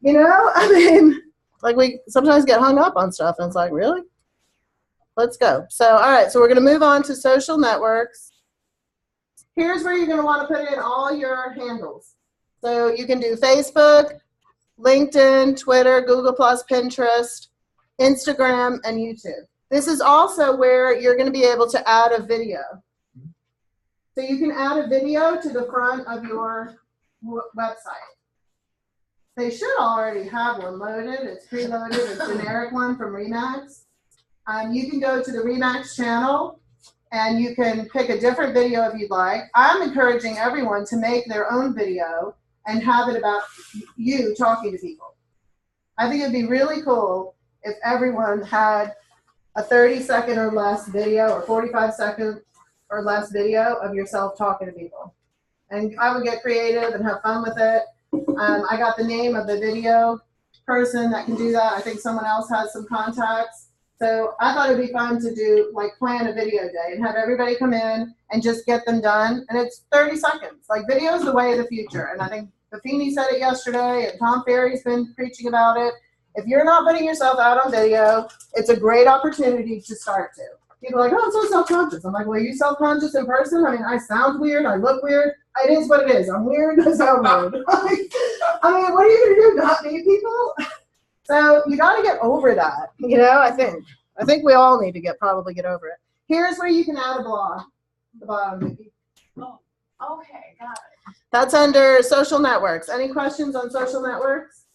You know, I mean, like we sometimes get hung up on stuff and it's like, really? Let's go. So, all right, so we're going to move on to social networks. Here's where you're going to want to put in all your handles. So you can do Facebook, LinkedIn, Twitter, Google+, Pinterest, Instagram, and YouTube. This is also where you're going to be able to add a video. So you can add a video to the front of your website. They should already have one loaded. It's preloaded, a generic one from Remax. You can go to the Remax channel and you can pick a different video if you'd like. I'm encouraging everyone to make their own video and have it about you talking to people. I think it'd be really cool if everyone had a 30-second or less video or 45-second or less video of yourself talking to people. And I would get creative and have fun with it. I got the name of the video person that can do that. I think someone else has some contacts. So I thought it'd be fun to do, like, plan a video day and have everybody come in and just get them done. And it's 30 seconds. Like, video is the way of the future. And I think Buffini said it yesterday, and Tom Ferry's been preaching about it. If you're not putting yourself out on video, it's a great opportunity to start to. People are like, oh, I'm so self-conscious. I'm like, well, are you self-conscious in person? I mean, I sound weird. I look weird. It is what it is. I'm weird. I sound weird. I mean, what are you going to do? Not meet people? So you got to get over that, you know, I think we all need to probably get over it. Here's where you can add a blog. The bottom, maybe. Oh, okay, got it. That's under social networks. Any questions on social networks?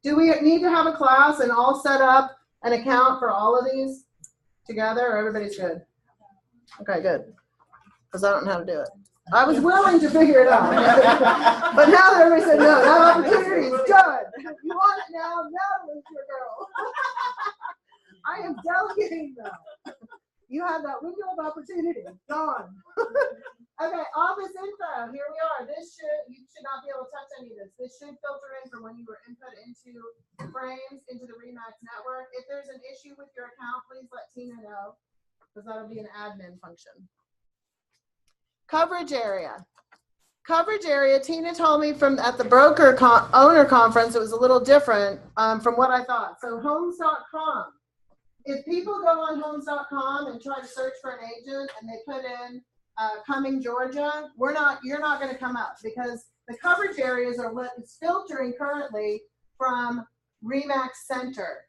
Do we need to have a class and all set up an account for all of these together, or everybody's good? Okay, good. Because I don't know how to do it. I was willing to figure it out. But now that everybody said no, that opportunity is done. You want it now? No, it's your girl. I am delegating now. You have that window of opportunity. Gone. Okay, office info. Here we are. You should not be able to touch any of this. This should filter in from when you were input into frames, into the Remax network. If there's an issue with your account, please let Tina know, because that'll be an admin function. Coverage area. Coverage area, Tina told me at the broker owner conference, it was a little different from what I thought. So Homes.com. If people go on Homes.com and try to search for an agent and they put in Cumming, Georgia, you're not going to come up, because the coverage areas are what is filtering currently from Remax Center.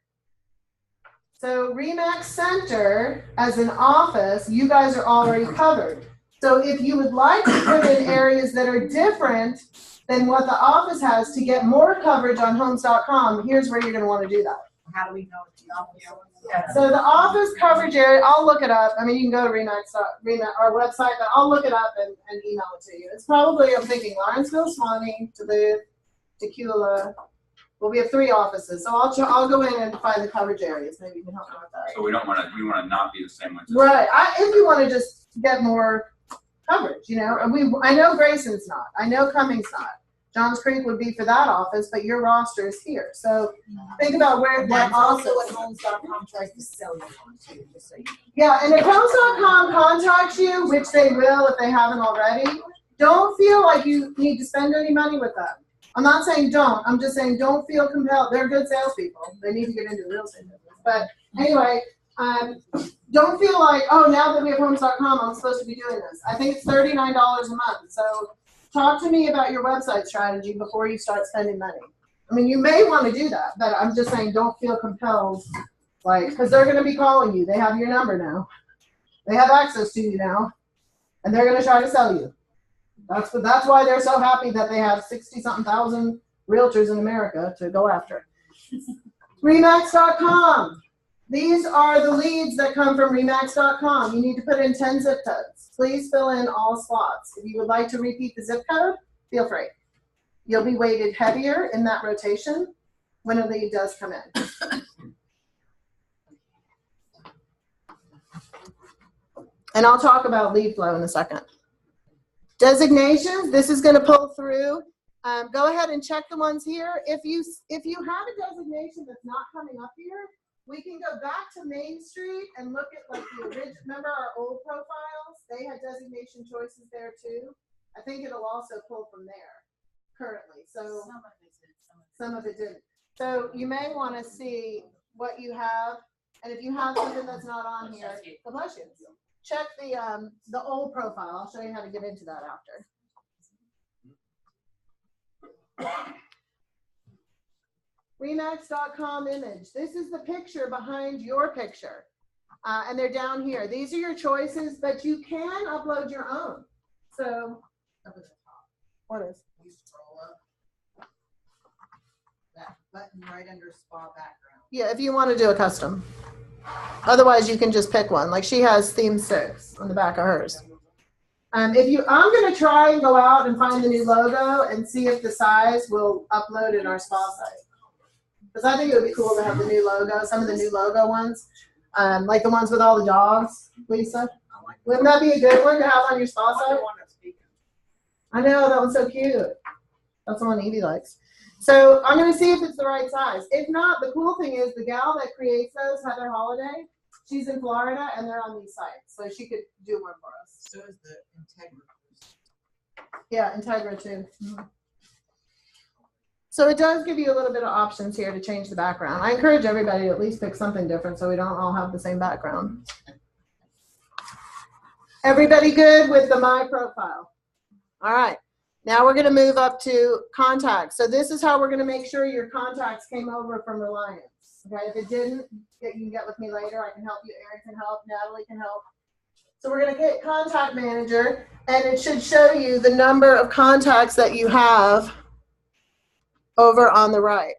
So Remax Center, as an office, you guys are already covered. So if you would like to put in areas that are different than what the office has to get more coverage on Homes.com, here's where you're going to want to do that. How do we know it's the office? So the office coverage area, I'll look it up. I mean, you can go to Remax, our website, but I'll look it up and email it to you. It's probably, I'm thinking, Lawrenceville, Swanee, Duluth, Tequila. Well, we have 3 offices, so I'll go in and find the coverage areas. Maybe you can help me with that. So we want to not be the same ones. Right. If you want to just get more coverage, you know, and I know Grayson's not. I know Cumming's not. Johns Creek would be for that office, but your roster is here. So think about where that Also, office. what Homes.com tries to sell you on too, just so you know. Yeah, and if Homes.com contacts you, which they will if they haven't already, don't feel like you need to spend any money with them. I'm not saying don't. I'm just saying don't feel compelled. They're good salespeople. They need to get into the real estate business. But anyway, don't feel like, oh, now that we have Homes.com, I'm supposed to be doing this. I think it's $39 a month. So talk to me about your website strategy before you start spending money. I mean, you may want to do that, but I'm just saying don't feel compelled, like, because they're going to be calling you. They have your number now. They have access to you now, and they're going to try to sell you. That's why they're so happy that they have 60-something thousand realtors in America to go after. Remax.com. These are the leads that come from Remax.com. You need to put in 10 zip codes. Please fill in all slots. If you would like to repeat the zip code, feel free. You'll be weighted heavier in that rotation when a lead does come in. And I'll talk about lead flow in a second. Designations, this is going to pull through. Go ahead and check the ones here. If you have a designation that's not coming up here, we can go back to Main Street and look at like the original, remember our old profiles? They had designation choices there too. I think it'll also pull from there currently. So some of it didn't. So you may want to see what you have. And if you have something that's not on here, God bless you. Check the old profile. I'll show you how to get into that after. Remax.com image. This is the picture behind your picture. And they're down here. These are your choices, but you can upload your own. So, what is? You scroll up. That button right under spa background. Yeah, if you want to do a custom. Otherwise, you can just pick one. Like she has theme 6 on the back of hers. I'm going to try and go out and find the new logo and see if the size will upload in our spa site. Because I think it would be cool to have the new logo, some of the new logo ones, like the ones with all the dogs, Lisa. Wouldn't that be a good one to have on your spa site? I know, that one's so cute. That's the one Evie likes. So I'm going to see if it's the right size. If not, the cool thing is the gal that creates those, Heather Holiday, she's in Florida and they're on these sites. So she could do one for us. So is the Integra. Yeah, Integra too. Mm-hmm. So it does give you a little bit of options here to change the background. I encourage everybody to at least pick something different so we don't all have the same background. Everybody good with the My Profile? All right. Now we're going to move up to contacts. So this is how we're going to make sure your contacts came over from Reliance. Okay, if it didn't, you can get with me later. I can help you. Erin can help. Natalie can help. So we're going to hit Contact Manager, and it should show you the number of contacts that you have over on the right.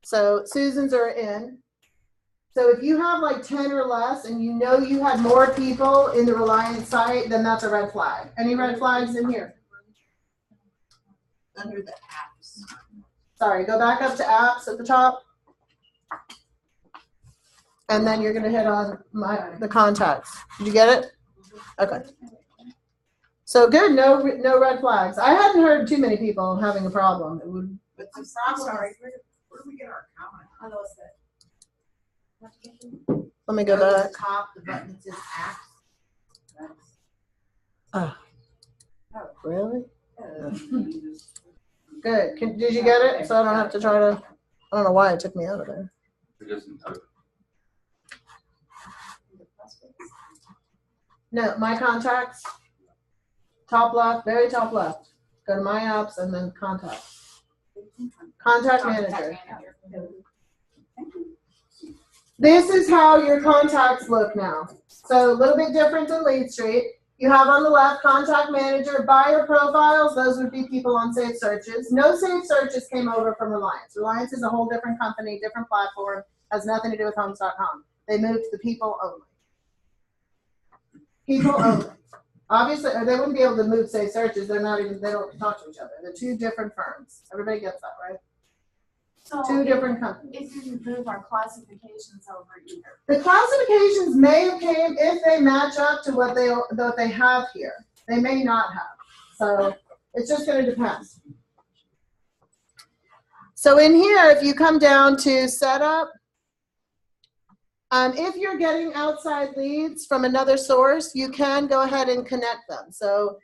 So Susan's are in. So if you have like 10 or less and you know you had more people in the Reliance site, then that's a red flag. Any red flags in here? Under the apps. Sorry, go back up to apps at the top. And then you're going to hit on the contacts. Did you get it? Okay. So good, no red flags. I hadn't heard too many people having a problem. It would. But the problem, sorry, where do we get our comment? I lost it. Let me go back. At the top, the button that says apps. Oh, really? Good. Did you get it? So I don't have to try to. I don't know why it took me out of there. It doesn't. No, my contacts. Top left, very top left. Go to my apps and then contacts. Contact manager. This is how your contacts look now. So a little bit different than Lead Street. You have on the left contact manager, buyer profiles. Those would be people on Safe Searches. No Safe Searches came over from Reliance. Reliance is a whole different company, different platform, has nothing to do with Homes.com. They moved to people only. People only. Obviously, they wouldn't be able to move Safe Searches. They don't talk to each other. They're two different firms. Everybody gets that, right? So two different companies. It didn't move our classifications over either. The classifications may have came if they match up to what they have here. They may not have. So it's just going to depend. So in here, if you come down to setup, if you're getting outside leads from another source, you can go ahead and connect them. So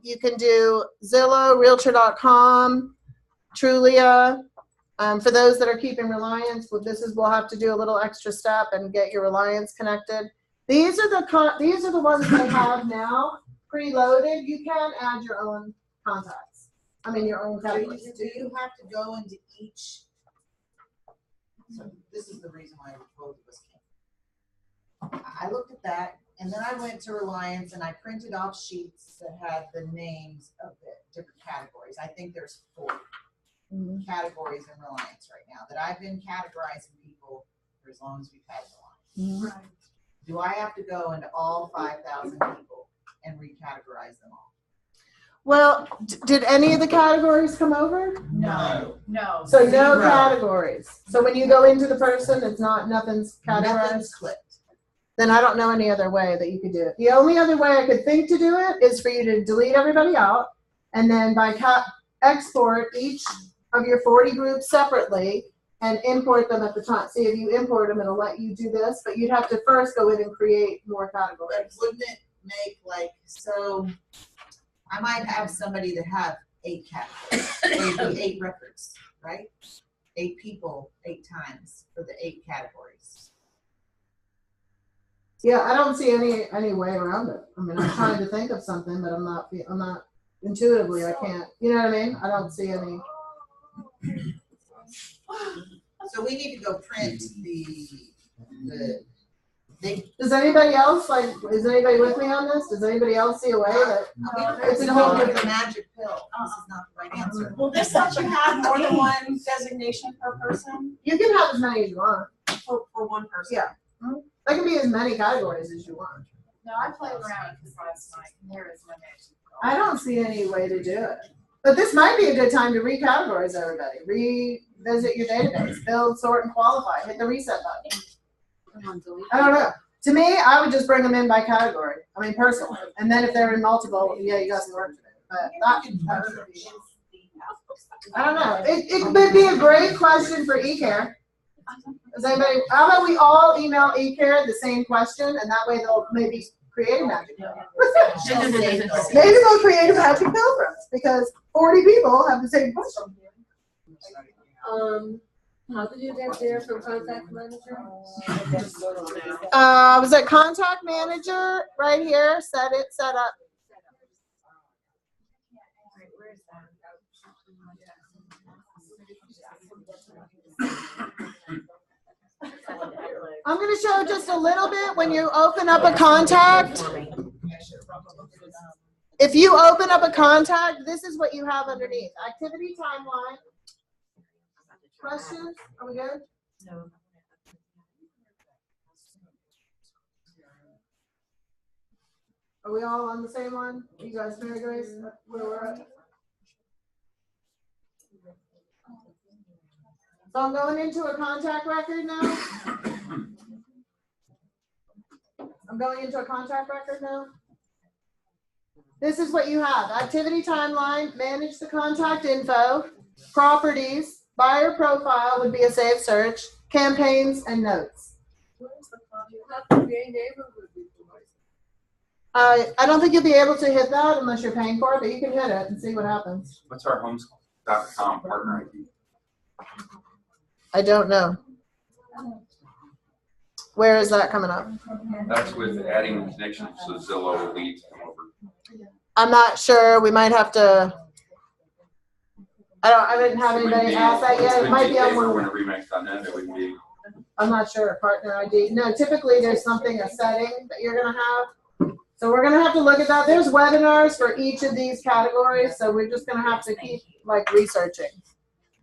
you can do Zillow, Realtor.com, Trulia. For those that are keeping Reliance, we'll have to do a little extra step and get your Reliance connected. These are the ones that I have now preloaded. You can add your own contacts. I mean your own categories. Do you have to go into each? So this is the reason why both of us came. I looked at that, and then I went to Reliance and I printed off sheets that had the names of the different categories. I think there's 4 categories in Reliance right now that I've been categorizing people for as long as we've had Reliance. Right. Do I have to go into all 5,000 people and recategorize them all? Well, did any of the categories come over? No. So no categories. So when you go into the person, it's nothing's categorized. Nothing's clicked. Then I don't know any other way that you could do it. The only other way I could think to do it is for you to delete everybody out, and then by export each of your 40 groups separately and import them at the time. See, if you import them, it'll let you do this, but you'd have to first go in and create more categories. But wouldn't it make so I might have somebody that have 8 categories, maybe 8 records, right? 8 people, 8 times for the 8 categories. Yeah, I don't see any way around it. I mean, I'm trying to think of something, but I'm not intuitively, I can't. You know what I mean? I don't see any. So we need to go print Does anybody else, is anybody with me on this? Does anybody else see a way that it's a whole different magic pill. This is not the right answer. Will this let you have more than one designation per person? You can have as many as you want. For one person? Yeah. There can be as many categories as you want. No, I played around with this last night, and there is no magic. I don't see any way to do it. But this might be a good time to recategorize everybody. Revisit your database. Build, sort, and qualify. Hit the reset button. I don't know. To me, I would just bring them in by category. I mean, personally. And then if they're in multiple, yeah, you got some work to do. But I don't know. It would be a great question for eCare. How about we all email eCare the same question, and that way they'll maybe create a magic pill. Maybe they'll create a magic pill for us because 40 people have the same question. How did you get there from contact manager? I was at contact manager right here. Set up. I'm going to show just a little bit when you open up a contact. If you open up a contact, this is what you have underneath. Activity timeline. Questions? Are we good? No. Are we all on the same one? You guys, Mary Grace? Where we're at? So I'm going into a contact record now. I'm going into a contact record now. This is what you have. Activity timeline, manage the contact info, properties, buyer profile would be a safe search, campaigns, and notes. I don't think you'll be able to hit that unless you're paying for it, but you can hit it and see what happens. What's our homes.com partner ID? I don't know. Where is that coming up? That's with adding connections so Zillow leads come over. I'm not sure. We might have to. I didn't have anybody ask that yet. It might be on one. When a Remax.net, it would be. I'm not sure. Partner ID. No, typically there's something, a setting that you're gonna have. So we're gonna have to look at that. There's webinars for each of these categories, so we're just gonna have to keep researching.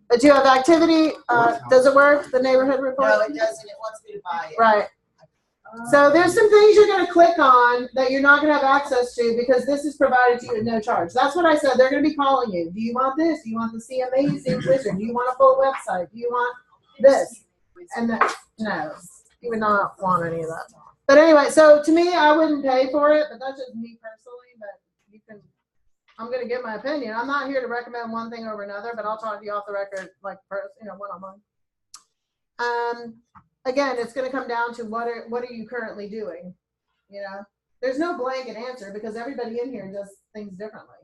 But you have activity. Does it work? The neighborhood report? No, it doesn't. It wants me to buy it. Right. So there's some things you're going to click on that you're not going to have access to because this is provided to you at no charge. That's what I said. They're going to be calling you. Do you want this? Do you want to see Amazing Wizard? Do you want a full website? Do you want this? And that, no, you would not want any of that. But anyway, so to me, I wouldn't pay for it, but that's just me personally. But you can I'm gonna give my opinion. I'm not here to recommend one thing over another, but I'll talk to you off the record, like, one-on-one. Again, it's gonna come down to what are you currently doing? You know, there's no blanket answer because everybody in here does things differently.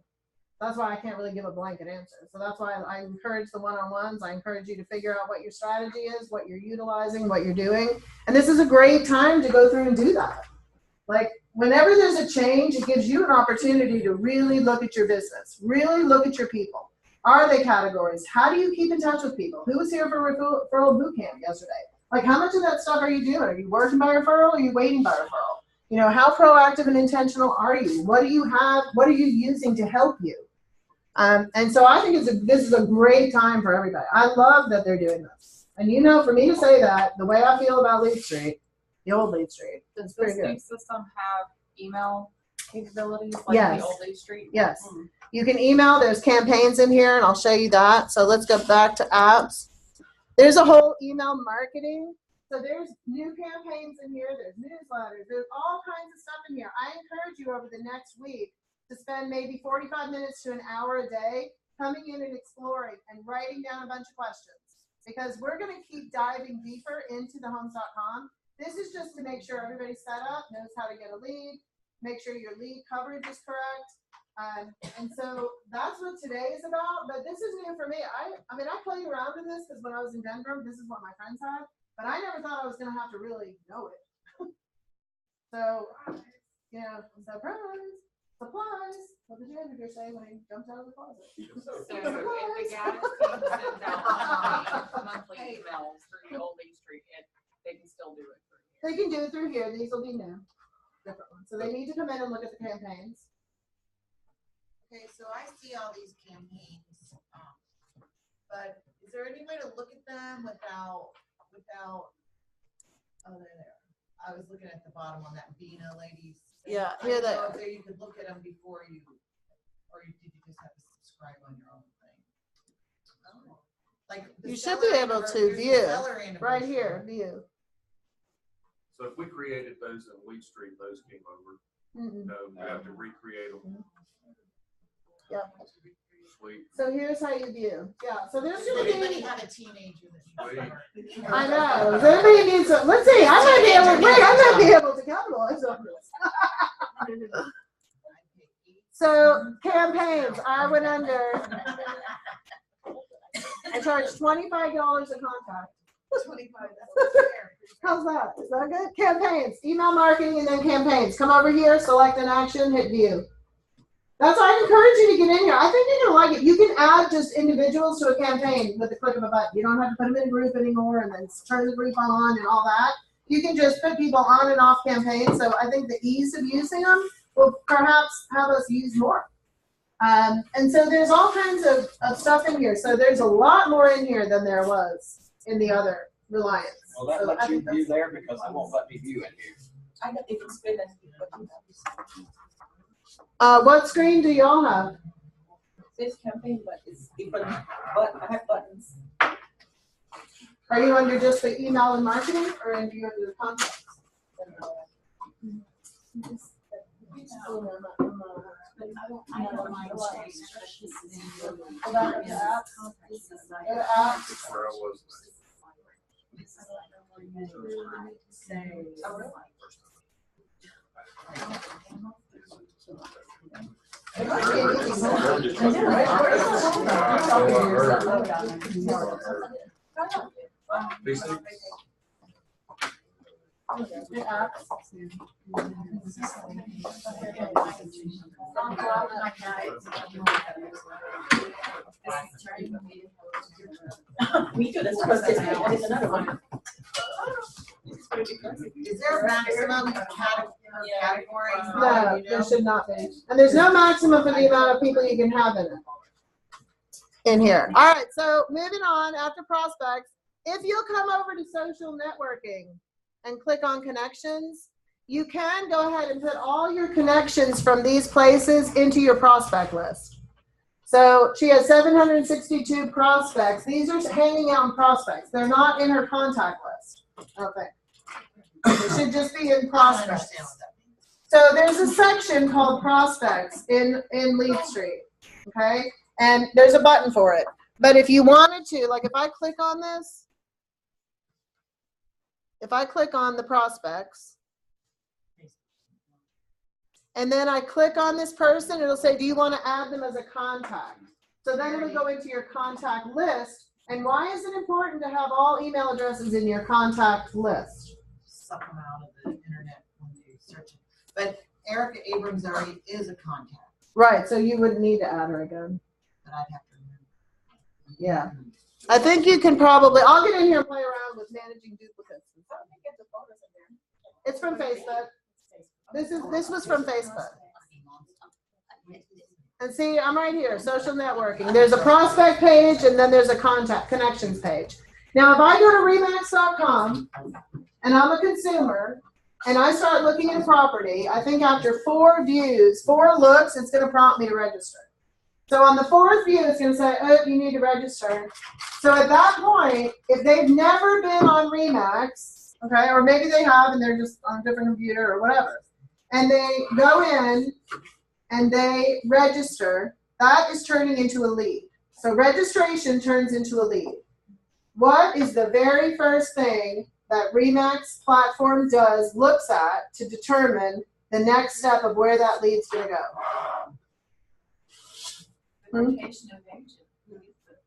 That's why I can't really give a blanket answer. So that's why I encourage the one-on-ones. I encourage you to figure out what your strategy is, what you're utilizing, what you're doing. And this is a great time to go through and do that. Like, whenever there's a change, it gives you an opportunity to really look at your business, really look at your people. Are they categories? How do you keep in touch with people? Who was here for referral boot camp yesterday? Like, how much of that stuff are you doing? Are you working by referral or are you waiting by referral? You know, how proactive and intentional are you? What do you have? What are you using to help you? And so I think this is a great time for everybody. I love that they're doing this. And you know, for me to say that, the way I feel about Lead Street, the old Lead Street, it's Does pretty this good. new system have email capabilities like Yes. the old Lead Street? Yes. You can email. There's campaigns in here, and I'll show you that. So let's go back to apps. There's a whole email marketing. So there's new campaigns in here. There's newsletters. There's all kinds of stuff in here. I encourage you over the next week to spend maybe 45 minutes to an hour a day coming in and exploring and writing down a bunch of questions, because we're going to keep diving deeper into the homes.com. This is just to make sure everybody's set up, knows how to get a lead, make sure your lead coverage is correct. And so that's what today is about. But this is new for me. I mean, I played around with this because when I was in Denver, this is what my friends had. But I never thought I was going to have to really know it. So, you know, surprise. Supplies. What did janitor say when he jumped out of the closet? So if the gas team sends out monthly emails through the old Lead Street, they can still do it through here. They can do it through here. These will be new. Different ones. So they need to come in and look at the campaigns. Okay, so I see all these campaigns, but is there any way to look at them without, oh, they're there. I was looking at the bottom on that Bina ladies. Yeah, I here didn't they know are. if there you could look at them before you, or did you just have to subscribe on your own thing? Oh. Like the You should seller be able to anniversary- there's the view seller right anniversary. here. View. So if we created those in Lead Street, those came over. Mhm. No, we have to recreate them. Yep. Sweet. So here's how you view. Yeah. So there's Does going to anybody be. have a teenager that Sweet. I know. Does anybody need some? Let's see. I might be able. Wait, I might be able to capitalize on this. So campaigns. I went under. I charged $25 a contact. 25, that's fair. How's that? Is that good? Campaigns, email marketing, and then campaigns. Come over here, select an action, hit view. That's why I encourage you to get in here. I think you're gonna like it. You can add just individuals to a campaign with the click of a button. You don't have to put them in a group anymore and then turn the group on and all that. You can just put people on and off campaigns. So I think the ease of using them will perhaps have us use more. And so there's all kinds of stuff in here. So there's a lot more in here than there was in the other Reliance. Well, that So lets I you think view that's- there because I won't let me view in here. I know if it's good, What screen do y'all have? this campaign, but it's different, but I have buttons. Are you under just the email and marketing, or are you under the contacts? Where I was. Me too, that's what it's another one. Is there a maximum category? No, there should not be. And there's no maximum for the amount of people you can have in it. In here. All right, so moving on after prospects, if you'll come over to social networking and click on connections, you can go ahead and put all your connections from these places into your prospect list. So she has 762 prospects. These are hanging out in prospects. They're not in her contact list. Okay. It should just be in prospects. So there's a section called prospects in Lead Street, okay? And there's a button for it. But if you wanted to, like if I click on this, if I click on the prospects, and then I click on this person, it'll say, do you want to add them as a contact? So then it'll go into your contact list. And why is it important to have all email addresses in your contact list? Suck them out of the internet when you search it. But Erica Abrams already is a contact. Right, so you wouldn't need to add her again. But I'd have to remember. Yeah. I think you can probably, I'll get in here and play around with managing duplicates and stuff. It's from Facebook. This was from Facebook. And see, I'm right here, social networking. There's a prospect page and then there's a contact connections page. Now, if I go to Remax.com and I'm a consumer and I start looking at a property, I think after 4 views, 4 looks, it's going to prompt me to register. So on the 4th view, it's going to say, oh, you need to register. So at that point, if they've never been on Remax, okay, or maybe they have and they're just on a different computer or whatever, and they go in and they register, that is turning into a lead. So registration turns into a lead. What is the very first thing that Remax platform looks at to determine the next step of where that lead's going to go?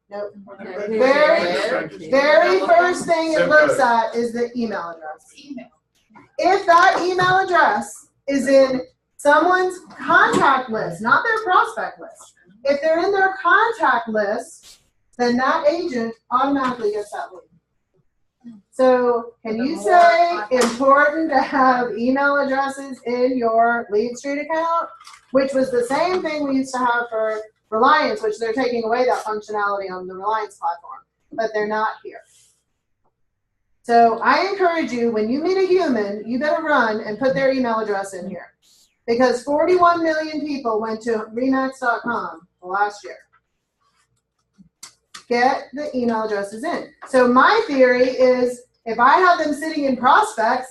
Nope. Very first thing it looks at is the email address. If that email address is in someone's contact list, not their prospect list, if they're in their contact list, then that agent automatically gets that lead. So can you say important to have email addresses in your Lead Street account, which was the same thing we used to have for Reliance, which they're taking away that functionality on the Reliance platform, but they're not here. So I encourage you, when you meet a human, you better run and put their email address in here. Because 41 million people went to Remax.com last year. Get the email addresses in. So my theory is, if I have them sitting in prospects,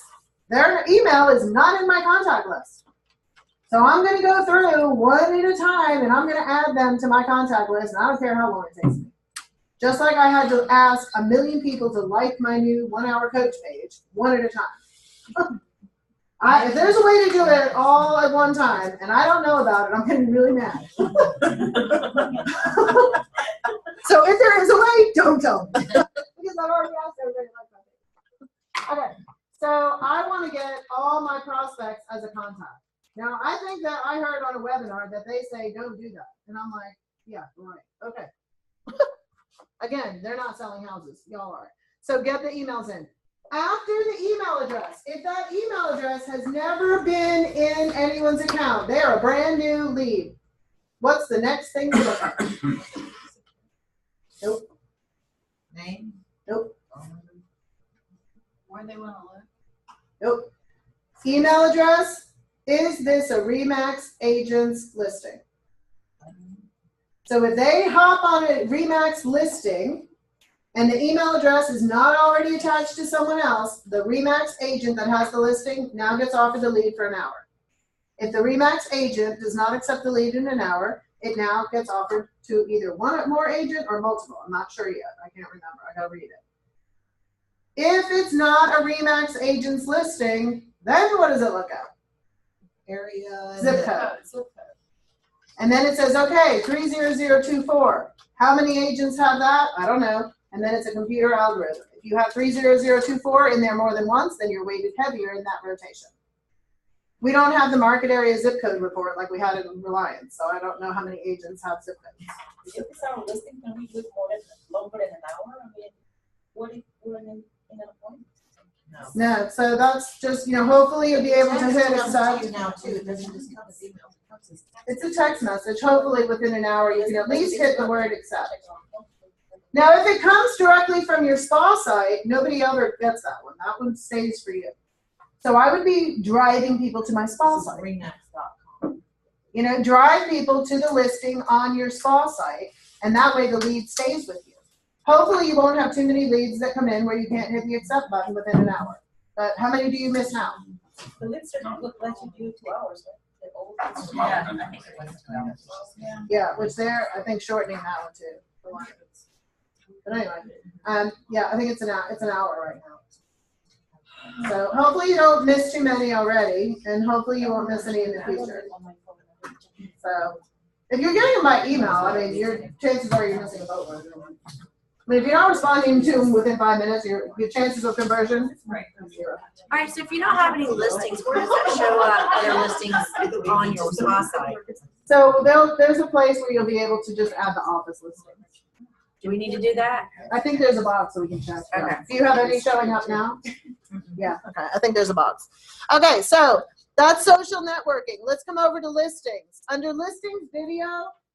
their email is not in my contact list. So I'm going to go through one at a time, and I'm going to add them to my contact list, and I don't care how long it takes me. Just like I had to ask 1 million people to like my new 1-hour coach page, one at a time. If there's a way to do it all at one time, and I don't know about it, I'm going to be really mad. So if there is a way, don't tell me. Because I've already asked everybody to like my page. Okay, so I want to get all my prospects as a contact. Now, I think that I heard on a webinar that they say don't do that. And I'm like, yeah, right, okay. Again, they're not selling houses, y'all are. So get the emails in. After the email address, if that email address has never been in anyone's account, they are a brand new lead. What's the next thing to look at? Nope. Name? Nope. Where they want to look? Nope. Email address. Is this a Remax agent's listing? So if they hop on a Remax listing and the email address is not already attached to someone else, the Remax agent that has the listing now gets offered the lead for an hour. If the Remax agent does not accept the lead in an hour, it now gets offered to either one more agent or multiple. I'm not sure yet. I can't remember. I gotta read it. If it's not a Remax agent's listing, then what does it look at? Area. Zip code. And then it says, okay, 30024. How many agents have that? I don't know. And then it's a computer algorithm. If you have 30024 in there more than once, then you're weighted heavier in that rotation. We don't have the market area zip code report like we had in Reliance, so I don't know how many agents have zip codes. If it's our listing, can we do it longer than an hour? I mean, what if we're in an appointment? No, so that's just, hopefully you'll be able to hit accept. Now too, it doesn't just come as emails, it comes as text. It's a text message. Hopefully within an hour you can at least hit the word accept. Now if it comes directly from your spa site, nobody ever gets that one. That one stays for you. So I would be driving people to my spa site. Remax.com. Drive people to the listing on your spa site, and that way the lead stays with you. Hopefully you won't have too many leads that come in where you can't hit the accept button within an hour. But how many do you miss now? The Lipster look let you do 2 hours, right? The old. Yeah, I think it was 2 hours. Yeah, which they're, I think, shortening that one too. For Lions. But anyway, yeah, I think it's an hour right now. So hopefully you don't miss too many already, and hopefully you won't miss any in the future. So if you're getting them by email, I mean, your chances are you're missing a boatload. I mean, if you're not responding to them within 5 minutes, your chances of conversion are 0. All right, so if you don't have any listings, where does that show up, other listings on your spa site? So there's a place where you'll be able to just add the office listing. Do we need to do that? I think there's a box so we can check. Okay. Do you have any showing up now? Yeah, okay, I think there's a box. Okay, so that's social networking. Let's come over to listings. Under listings video,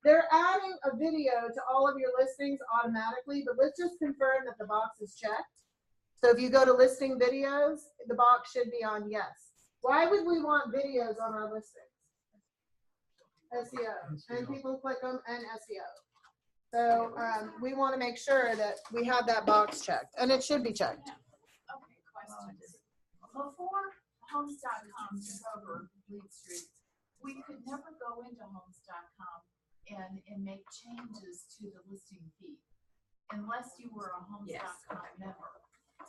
they're adding a video to all of your listings automatically, but let's just confirm that the box is checked. So if you go to listing videos, the box should be on yes. Why would we want videos on our listings? SEO, and people click them and SEO. So we want to make sure that we have that box checked, and it should be checked. Okay, questions. Before Homes.com took over Lead Street, we could never go into Homes.com and make changes to the listing feed unless you were a Homes.com member.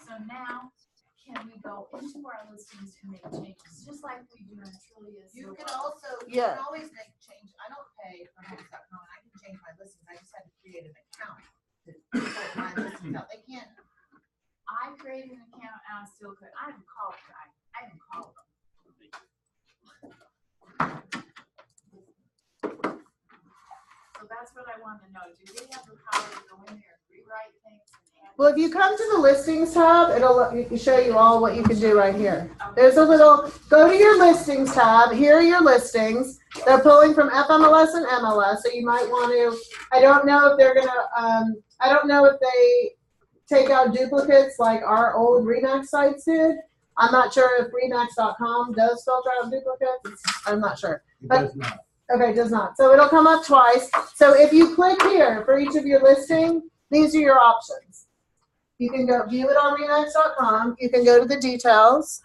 So now, can we go into our listings and make changes, just like we do in Trulia? You can also, you Yeah. can always make change. I don't pay for Homes.com. I can change my listings. I just had to create an account to put my listings out. They can't. I created an account and I still could. I haven't called them. I haven't called them. So that's what I want to know. Do we have the power to go in there and rewrite things? Well, if you come to the listings tab, it'll show you all what you can do right here. There's a little, go to your listings tab. Here are your listings. They're pulling from FMLS and MLS, so you might want to, I don't know if they're going to, I don't know if they take out duplicates like our old Remax sites did. I'm not sure if Remax.com does filter out duplicates. I'm not sure. It does not. Okay, it does not. So it'll come up twice. So if you click here for each of your listing, these are your options. You can go view it on Remax.com. You can go to the details.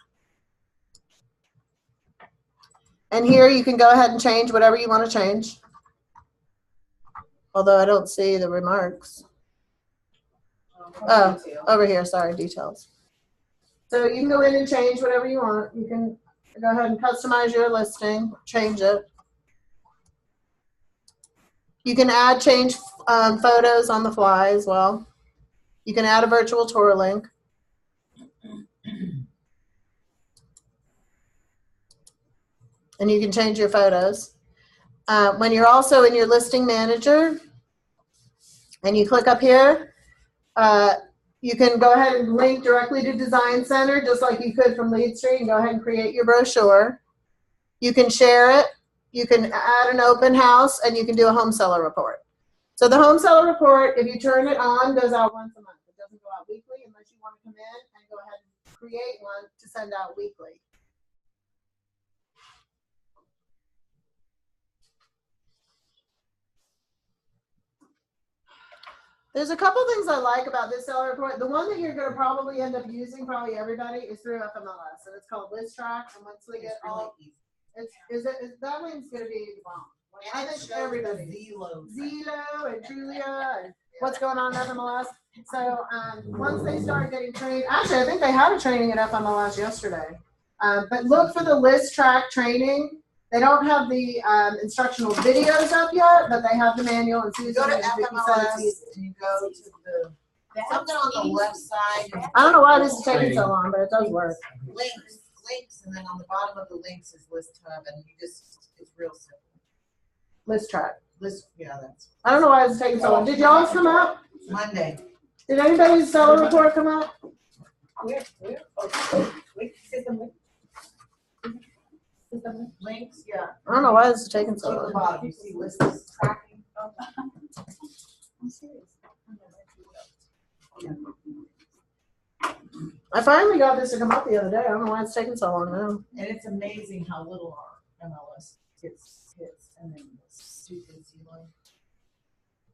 And here you can go ahead and change whatever you want to change. Although I don't see the remarks. Oh, over here, sorry, details. So you can go in and change whatever you want. You can go ahead and customize your listing, change it. You can change photos on the fly as well. You can add a virtual tour link. And you can change your photos. When you're also in your listing manager and you click up here, you can go ahead and link directly to Design Center just like you could from Lead Street and go ahead and create your brochure. You can share it. You can add an open house and you can do a home seller report. So the home seller report, if you turn it on, goes out once a month. It doesn't go out weekly unless you want to come in and go ahead and create one to send out weekly. There's a couple things I like about this seller report. The one that you're going to probably end up using, probably everybody, is through FMLS. So it's called ListTrack. And once we get all, that one's going to be the bomb. I think everybody. Zillow and Trulia and what's going on in FMLS. So once they start getting trained, actually I think they had a training at FMLS yesterday. But look for the ListTrack training. They don't have the instructional videos up yet, but they have the manual. And You go to FMLS and you go to the something on the left side. I don't know why this is taking so long, but it does work. Links, and then on the bottom of the links is List Hub, and you just, it's real simple. ListTrack. Yeah, that's. I don't know why it's taking so long. Did y'all's come out? Monday. Did anybody's seller report come out? Links, yeah. I don't know why this is taking so At the long. bottom, you see list tracking. I'm serious. I finally got this to come up the other day. I don't know why it's taking so long now. And it's amazing how little our MLS hits, and then the stupid Zillow.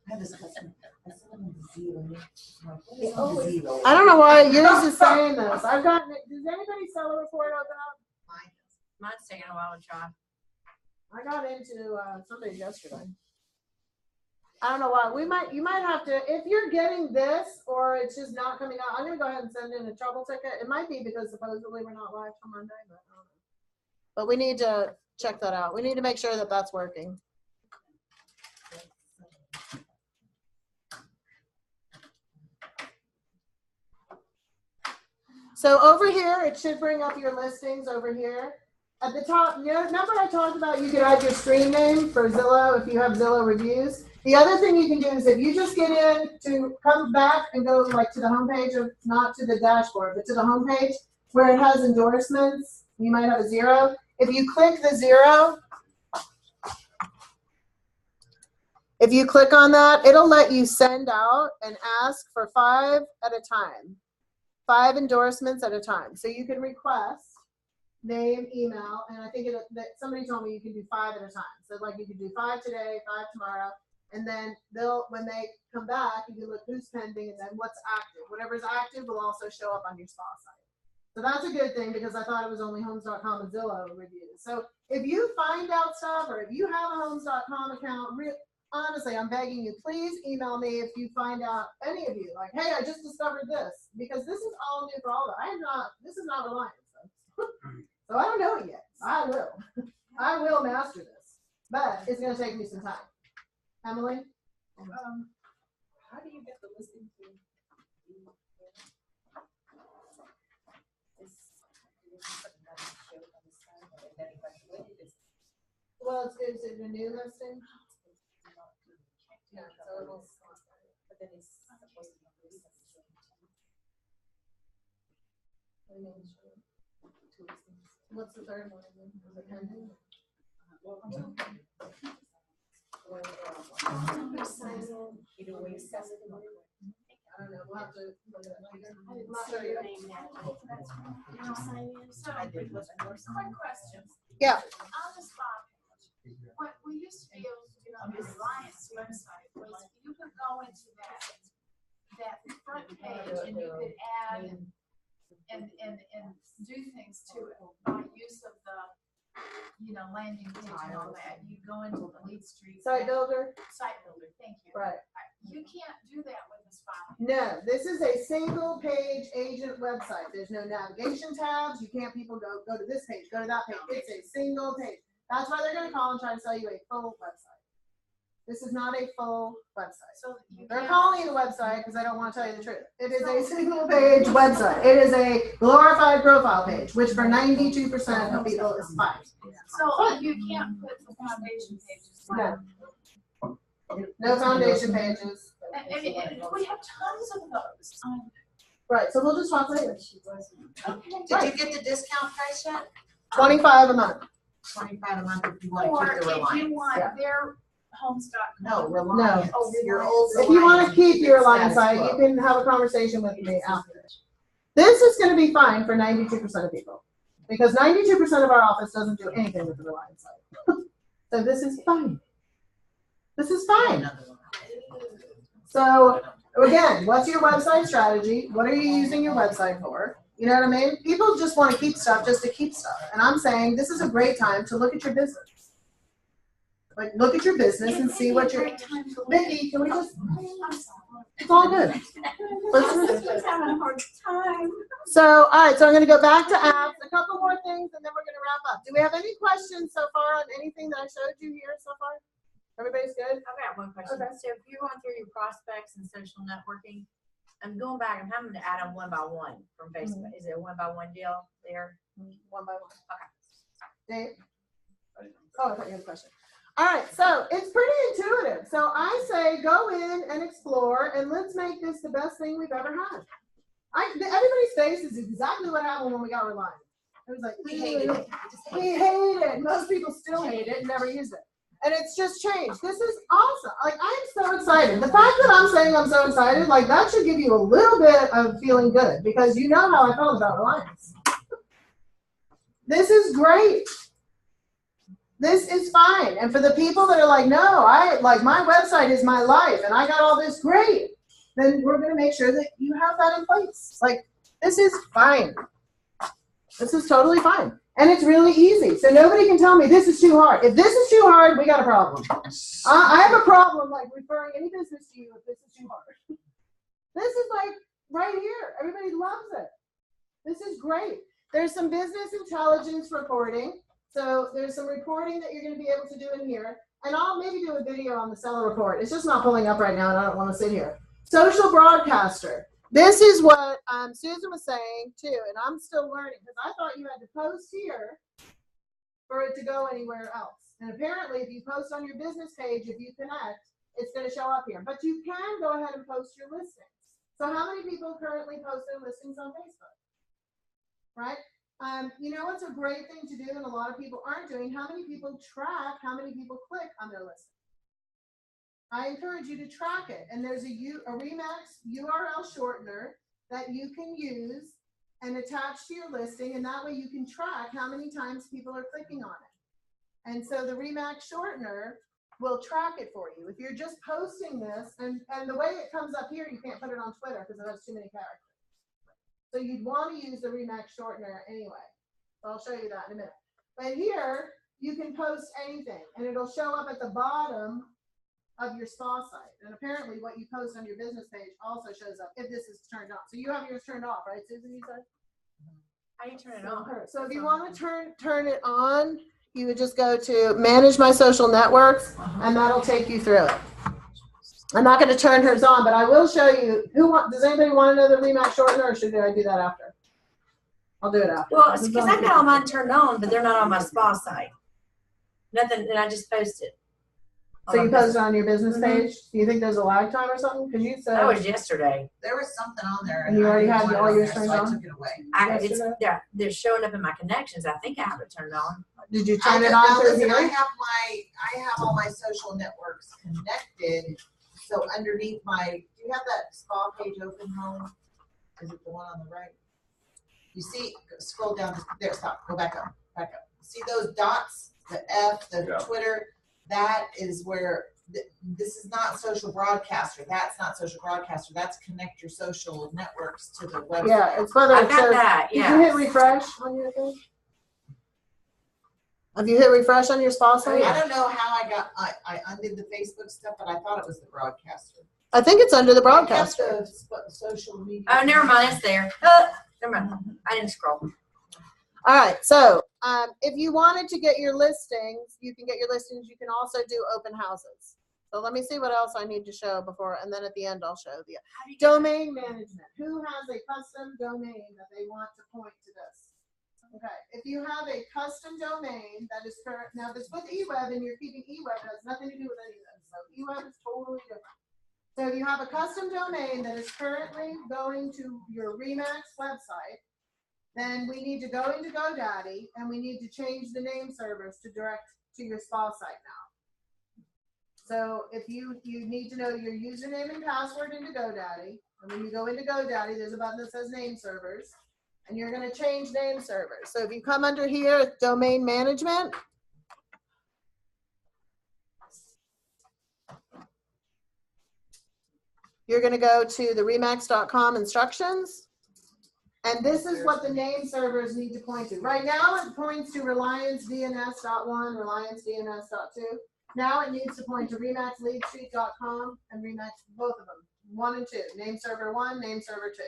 I have this customer. I sent them the Zillow. I'm like, what is Zillow? I don't know why yours is saying this. I've gotten it. Does anybody seller report open up? Mine Mine's taking a while to try. I got into somebody's yesterday. I don't know why. You might have to, if you're getting this or it's just not coming out, I'm gonna go ahead and send in a trouble ticket. It might be because supposedly we're not live till Monday, but I don't know. But we need to check that out. We need to make sure that that's working. So over here, it should bring up your listings over here. At the top, remember I talked about you could add your stream name for Zillow if you have Zillow reviews. The other thing you can do is if you just get in to come back and go like to the homepage of, not to the dashboard, but to the homepage where it has endorsements, you might have a 0. If you click the 0, if you click on that, it'll let you send out and ask for 5 at a time. 5 endorsements at a time. So you can request name, email, and I think that somebody told me you can do 5 at a time. So like you can do 5 today, 5 tomorrow, and then when they come back, you can look who's pending and then what's active. Whatever's active will also show up on your spa site. So that's a good thing because I thought it was only Homes.com and Zillow reviews. So if you find out stuff or if you have a Homes.com account, honestly, I'm begging you, please email me if you find out, any of you, like, hey, I just discovered this, because this is all new for all of it. This is not Reliance. So I don't know it yet. I will. I will master this, but it's going to take me some time. Emily? How do you get the listing to? Well, is it a new listing? Yeah, so it will. But then it's supposed to be recent. What's the third one? Is it pending? I don't know. We'll have to look at it later. I'm not sure yet. Quick question. Yeah. On the spot page, what we used to be able to do on the Reliance website was you could go into that front page and you could add and do things to it by use of the landing page and all that. You go into the lead street. Site builder? Site builder, thank you. Right. You can't do that with the spot. No, this is a single page agent website. There's no navigation tabs. You can't go to this page, go to that page. It's a single page. That's why they're going to call and try to sell you a full website. This is not a full website. So they're calling it a website because I don't want to tell you the truth. It is a single page website. It is a glorified profile page, which for 92% of people is fine. So you can't put the foundation pages. No. No foundation pages. And we have tons of those. Right, so we'll just talk later. Okay. Did you get the discount price yet? $25 a month. 25 a month if you want to Or keep the if Reliance. you want Yeah. their Homes.com. No, Reliance. Oh, Your old If you want to Reliance keep your Reliance status site, quo. you can have a conversation with me after this. This is going to be fine for 92% of people because 92% of our office doesn't do anything with the Reliance site. So this is fine. This is fine. So again, what's your website strategy? What are you using your website for? You know what I mean? People just want to keep stuff just to keep stuff. And I'm saying this is a great time to look at your business. Like, look at your business and see what you're. Vicky, can we just? It's all good. Just having a hard time. So, all right. So I'm going to go back to apps. A couple more things, and then we're going to wrap up. Do we have any questions so far on anything that I showed you here so far? Everybody's good? I've got one question. Okay. So if you're going through your prospects and social networking, I'm going back, I'm having to add them one by one from Facebook. Is it a one by one deal there? One by one. Okay. Dave? Oh, I thought you had a question. All right, so it's pretty intuitive. So I say go in and explore, and let's make this the best thing we've ever had. Everybody's face is exactly what happened when we got Reliance. It was like, we hated it. We hate it. Most people still hate it and never use it. And it's just changed. This is awesome. Like, I'm so excited. The fact that I'm saying I'm so excited, like, that should give you a little bit of feeling good because you know how I felt about Reliance. This is great. This is fine. And for the people that are like, no, my website is my life and I got all this, great. Then we're going to make sure that you have that in place. Like, this is fine. This is totally fine. And it's really easy. So nobody can tell me this is too hard. If this is too hard, we got a problem. I have a problem like referring any business to you if this is too hard. This is like right here. Everybody loves it. This is great. There's some business intelligence reporting. So there's some reporting that you're going to be able to do in here. And I'll maybe do a video on the seller report. It's just not pulling up right now and I don't want to sit here. Social broadcaster. This is what Susan was saying too, and I'm still learning because I thought you had to post here for it to go anywhere else. And apparently if you post on your business page, if you connect, it's going to show up here. But you can go ahead and post your listings. So how many people currently post their listings on Facebook? Right? You know what's a great thing to do and a lot of people aren't doing? How many people track how many people click on their listing? I encourage you to track it. And there's a Remax URL shortener that you can use and attach to your listing. And that way you can track how many times people are clicking on it. And so the Remax shortener will track it for you. If you're just posting this, and the way it comes up here, you can't put it on Twitter because it has too many characters. So you'd want to use the Remax shortener anyway. So I'll show you that in a minute. But here, you can post anything, and it'll show up at the bottom of your spa site. And apparently what you post on your business page also shows up if this is turned on. So you have yours turned off, right, Susan, you said? How do you turn it on? So if you want to turn it on, you would just go to Manage My Social Networks, and that'll take you through it. I'm not going to turn hers on, but I will show you. Does anybody want to know the Remax shortener, or should I do that after? I'll do it after. Well, it's because I've got all mine turned on, but they're not on my spa site. Nothing, and I just posted. So you posted on your business page? Do you think there's a lag time or something? Because you said that was yesterday. There was something on there. And you already had I all yours didn't turned want it on? So I took it away. They're showing up in my connections. I think I have it turned on. Did you turn it on through listen, here? I have all my social networks connected. So underneath do you have that spa page open, Holly? Is it the one on the right? You see, scroll down, there, stop, go back up. See those dots, the F, the Twitter? That is where, this is not social broadcaster. That's not social broadcaster. That's connect your social networks to the website. Yeah, it's whether I it got says, that, did you hit refresh on your thing? Have you hit refresh on your spa site? I don't know how I undid the Facebook stuff, but I thought it was the broadcaster. I think it's under the broadcaster. I kept the social media. Oh, never mind. It's there. Never mind. I didn't scroll. All right, so if you wanted to get your listings, you can get your listings. You can also do open houses. So let me see what else I need to show before, and then at the end I'll show you. Domain management. Who has a custom domain that they want to point to this? Okay, if you have a custom domain that is current, now if it's with eWeb and you're keeping eWeb, it has nothing to do with any of this. So eWeb is totally different. So if you have a custom domain that is currently going to your Remax website, then we need to go into GoDaddy and we need to change the name servers to direct to your spa site now. So if you need to know your username and password into GoDaddy, and when you go into GoDaddy, there's a button that says name servers, and you're going to change name servers. So if you come under here, domain management, you're going to go to the Remax.com instructions. And this is what the name servers need to point to. Right now it points to RelianceDNS.1, RelianceDNS.2. Now it needs to point to RemaxLeadStreet.com and Remax, both of them, 1 and 2. Name server 1, name server 2.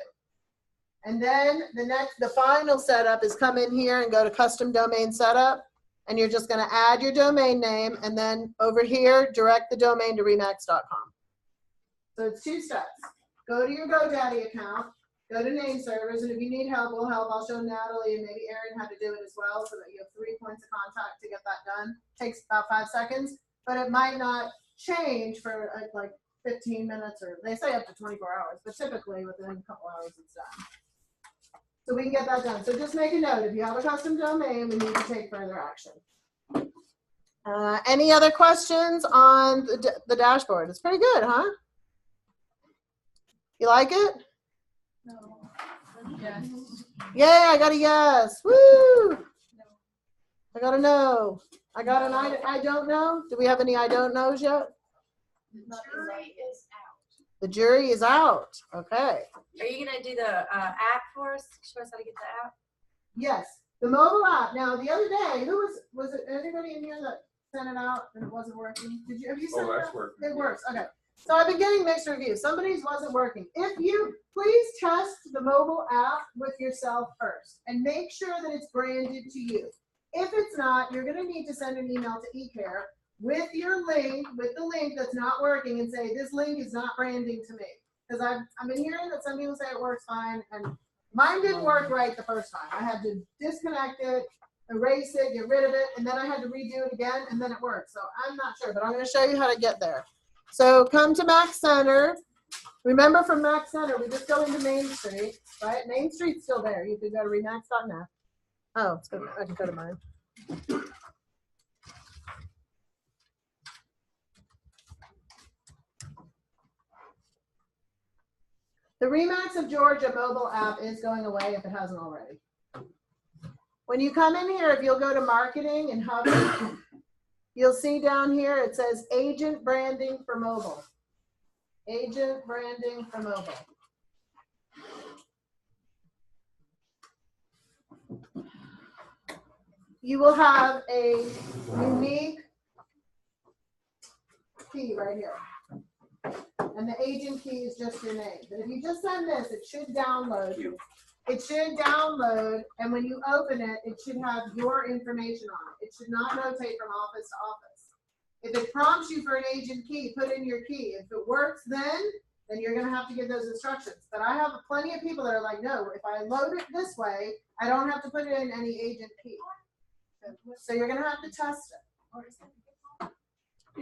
And then the final setup is come in here and go to custom domain setup. And you're just going to add your domain name and then over here, direct the domain to Remax.com. So it's 2 steps. Go to your GoDaddy account. Go to name servers, and if you need help, we'll help. I'll show Natalie and maybe Erin how to do it as well so that you have 3 points of contact to get that done. Takes about 5 seconds, but it might not change for like 15 minutes, or they say up to 24 hours, but typically within a couple hours it's done. So we can get that done. So just make a note, if you have a custom domain, we need to take further action. Any other questions on the dashboard? It's pretty good, huh? You like it? No. Yes. Yay, I got a yes. Woo! I got a no. I got an I don't know. Do we have any I don't knows yet? The jury is out. The jury is out. Okay. Are you going to do the app for us? Show us how to get the app? Yes. The mobile app. Now, the other day, was it anybody in here that sent it out and it wasn't working? Have you sent Oh, it that's out? working. It works, okay. So I've been getting mixed reviews. Somebody's wasn't working. If you, please test the mobile app with yourself first and make sure that it's branded to you. If it's not, you're gonna need to send an email to eCare with your link, with the link that's not working and say, this link is not branding to me. Because I've been hearing that some people say it works fine and mine didn't work right the first time. I had to disconnect it, erase it, get rid of it, and then I had to redo it again, and then it worked. So I'm not sure, but I'm going to show you how to get there. So come to Mac Center. Remember from Mac Center, we just go into Main Street, right? Main Street's still there. You can go to remax.net. Oh, it's good. I can go to mine. The Remax of Georgia mobile app is going away if it hasn't already. When you come in here, if you'll go to marketing and hover, you'll see down here it says agent branding for mobile. Agent branding for mobile. You will have a unique key right here. And the agent key is just your name. But if you just send this, it should download. It should download, and when you open it, it should have your information on it. It should not rotate from office to office. If it prompts you for an agent key, put in your key. If it works then you're gonna have to give those instructions. But I have plenty of people that are like, no, if I load it this way, I don't have to put in any agent key. So you're gonna have to test it.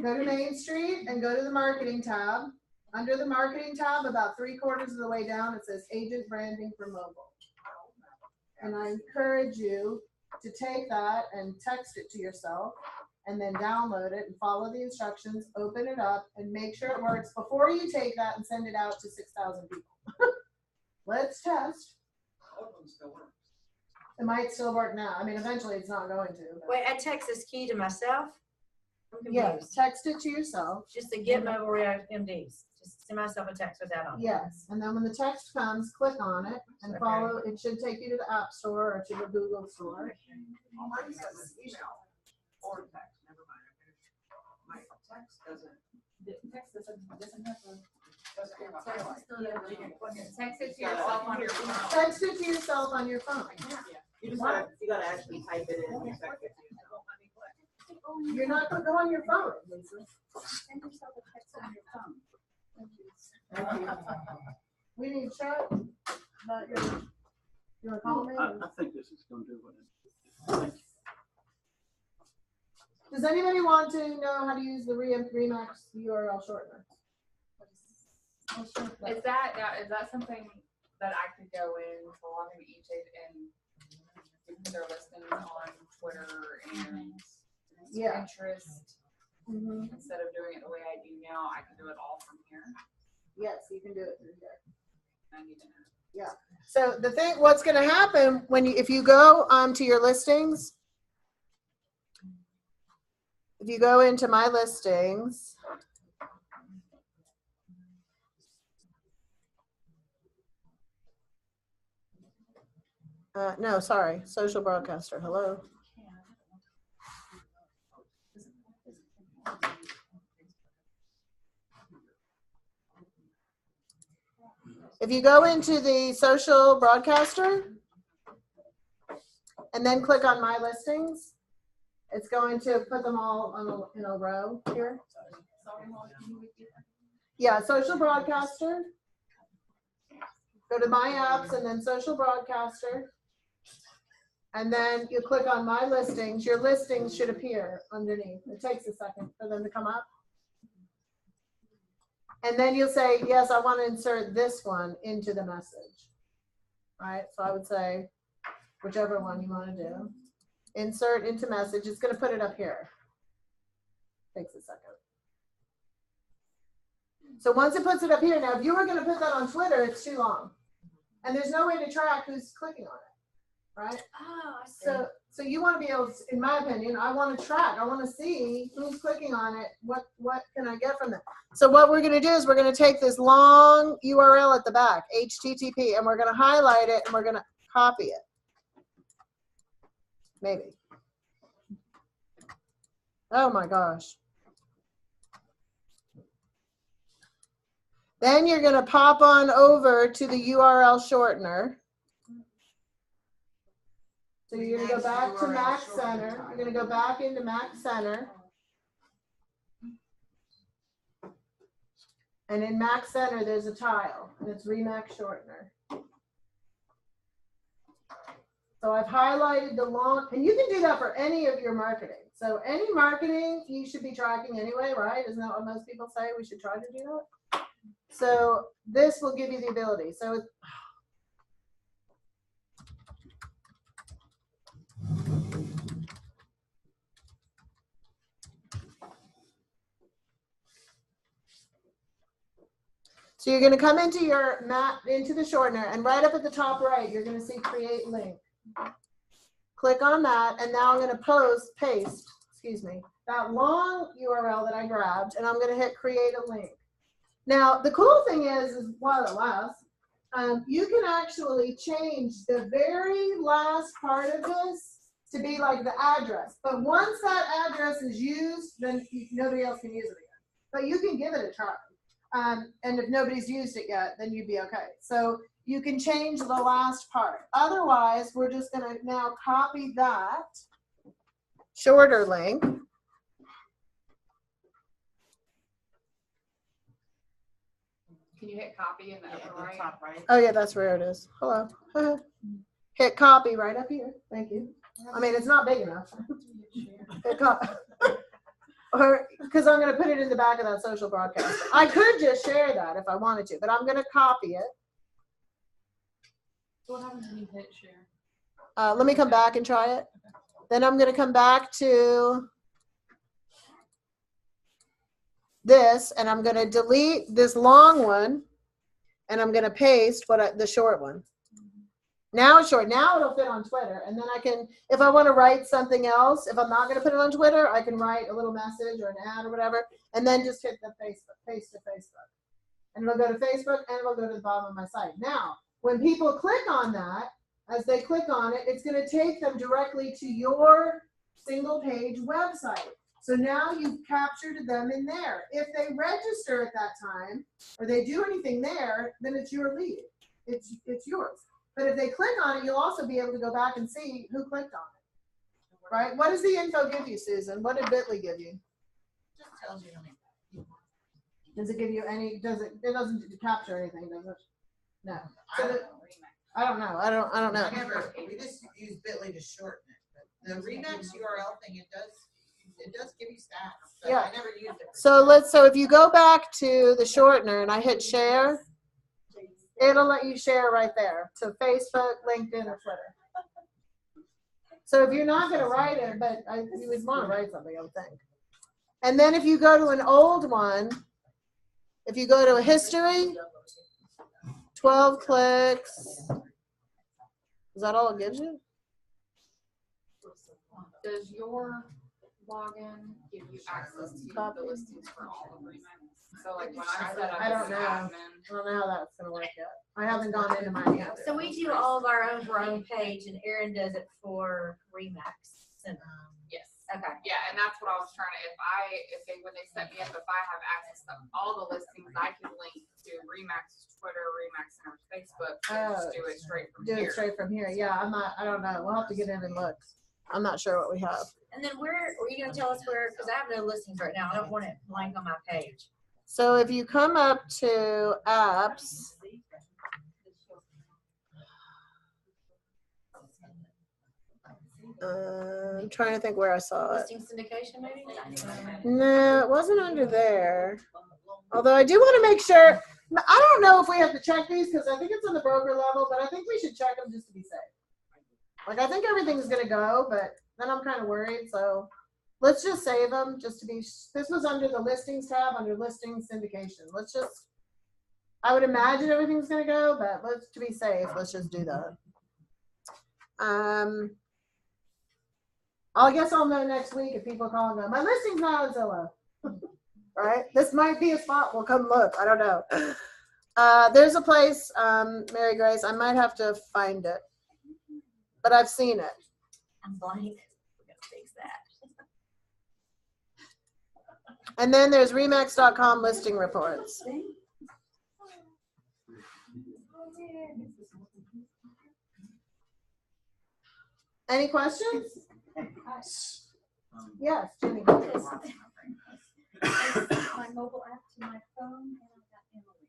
Go to Main Street and go to the marketing tab. Under the marketing tab, about 3/4 of the way down, it says agent branding for mobile. And I encourage you to take that and text it to yourself and then download it and follow the instructions, open it up and make sure it works before you take that and send it out to 6,000 people. Let's test. It might still work now. I mean, eventually it's not going to. But. Wait, I text this key to myself? I'm Yes, confused. text it to yourself. Just to get mobile React MDs. Just send myself a text with that on. Yes, and then when the text comes, click on it and Okay. follow. It should take you to the App Store or to the Google Store. Oh, mine says email or text, never mind. My text doesn't. The text doesn't have a, Doesn't have a highlight. text it to yourself on your phone. Text it to yourself on your phone. You gotta actually type it in and text it to yourself. You're not going to go on your phone, Lisa. Send yourself a text on your phone. Thank you. We need chat. Not your, you want to call me? I think this is going to do what it. Does anybody want to know how to use the Remax URL shortener? Is that something that I could go in to log into each and do their listings on Twitter and Yeah. Pinterest? Instead of doing it the way I do now, I can do it all from here. Yes, you can do it through here. I need to know. Yeah. So the thing, what's going to happen when if you go to your listings, if you go into my listings, no, sorry, social broadcaster. Hello. If you go into the social broadcaster and then click on my listings, it's going to put them all in a row here. Yeah, social broadcaster. Go to my apps and then social broadcaster. And then you click on my listings. Your listings should appear underneath. It takes a second for them to come up. And then you'll say, yes, I want to insert this one into the message. Right? So I would say, whichever one you want to do. Insert into message. It's going to put it up here. Takes a second. So once it puts it up here, now if you were going to put that on Twitter, it's too long. And there's no way to track who's clicking on it. Right? Oh, I see. So you want to be able to, in my opinion, I want to track. I want to see who's clicking on it. What can I get from that? So what we're going to do is we're going to take this long URL at the back, HTTP, and we're going to highlight it and we're going to copy it. maybe. Oh my gosh. Then you're going to pop on over to the URL shortener. So you're going to go back to Mac Center. You're going to go back into Mac Center. And in Mac Center, there's a tile, and it's Remax Shortener. So I've highlighted the long, and you can do that for any of your marketing. So any marketing you should be tracking anyway, right? Isn't that what most people say? We should try to do that. So this will give you the ability. So it's, so you're going to come into your map, into the shortener, and right up at the top right, you're going to see create link. Click on that, and now I'm going to paste, that long URL that I grabbed, and I'm going to hit create a link. Now, the cool thing is while it lasts, you can actually change the very last part of this to be like the address. But once that address is used, then nobody else can use it again. But you can give it a try. And if nobody's used it yet, then you'd be okay. So you can change the last part. Otherwise, we're just going to now copy that shorter link. Can you hit copy in the upper right? Top right. Oh yeah, that's where it is. Hello. Hit copy right up here. Thank you. I mean, it's not big enough. Hit copy. Or because I'm going to put it in the back of that social broadcast. I could just share that if I wanted to, but I'm going to copy it. So what happens when you hit share? Let me come back and try it. Then I'm going to come back to this, and I'm going to delete this long one, and I'm going to paste the short one. Now it's short. Now it'll fit on Twitter, and then I can, if I want to write something else, if I'm not going to put it on Twitter, I can write a little message or an ad or whatever, and then just hit the Facebook, paste to Facebook, and it'll go to Facebook, and it'll go to the bottom of my site. Now, when people click on that, as they click on it, it's going to take them directly to your single page website. So now you've captured them in there. If they register at that time, or they do anything there, then it's your lead. It's yours. But if they click on it, you'll also be able to go back and see who clicked on it. Right? What does the info give you, Susan? What did Bitly give you? Just tells you how many people. Does it give you any, it doesn't capture anything, does it? No. I don't know. I don't know. We just use Bitly to shorten it. But the Remax URL thing, it does give you stats. But Yeah. I never used it. So if you go back to the shortener and I hit share, it'll let you share right there to Facebook, LinkedIn, or Twitter. So if you're not going to write it, but you would want to write something, I would think. And then if you go to an old one, if you go to a history, 12 clicks. Is that all it gives you? Does your login give you access to the listings for all of Remax? So like when I set up I don't as know. admin, I don't know how that's going to work yet. I haven't gone into mine yet. So we do all of our own for our own page, and Erin does it for Remax. yes. Okay. Yeah, and that's what I was trying to, when they set me up, if I have access to all the listings, I can link to Remax's Twitter, Remax Center's Facebook, and just do it straight from Do here. it straight from here. Yeah, I don't know. We'll have to get in and look. I'm not sure what we have. And then where are you going to tell us where? Because I have no listings right now. I don't want it blank on my page. So if you come up to apps, I'm trying to think where I saw it. Listing syndication, maybe? No, it wasn't under there. Although I do want to make sure. I don't know if we have to check these because I think it's on the broker level, but I think we should check them just to be safe. Like I think everything's gonna go, but then I'm kind of worried. So let's just save them just to be. This was under the listings tab under listings syndication. Let's just. I would imagine everything's gonna go, but let's to be safe. Let's just do that. I guess I'll know next week if people call and go, my listing's not on Zillow. Right? This might be a spot. We'll come look. I don't know. There's a place, Mary Grace. I might have to find it, but I've seen it. blank. We're gonna fix that. And then there's Remax.com listing reports. Any questions? Yes, Jenny. My mobile app to my phone, and I got Emily.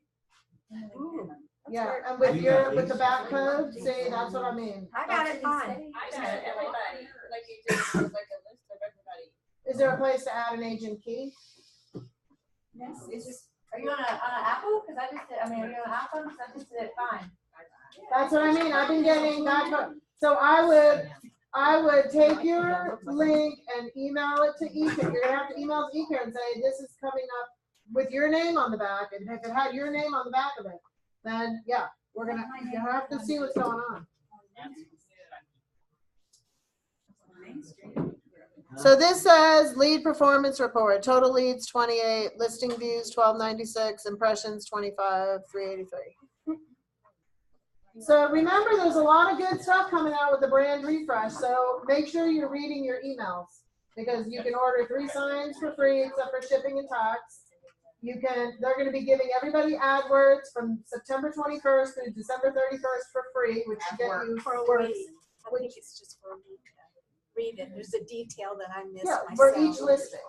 Yeah, and with the back code, see, that's what I mean. I got it fine. I got everybody, like you just did, like a list of everybody. Is there a place to add an agent key? Yes, it's just. Are you on an Apple? Cause I just did, are you on an iPhone? Cause I just did it fine. That's what I mean, I've been getting back code. So I would take your link and email it to eCare. You're gonna have to email to eCare and say, this is coming up with your name on the back. And if it had your name on the back of it, then yeah, you have to see what's going on. So this says lead performance report, total leads 28, listing views 1296, impressions 25, 383. So remember, there's a lot of good stuff coming out with the brand refresh. So make sure you're reading your emails, because you can order 3 signs for free except for shipping and tax. They're going to be giving everybody AdWords from September 21st through December 31st for free, which should get you For a works. week. I think it's just for a week. Read it. There's a detail that I missed Yeah, myself. for each listing.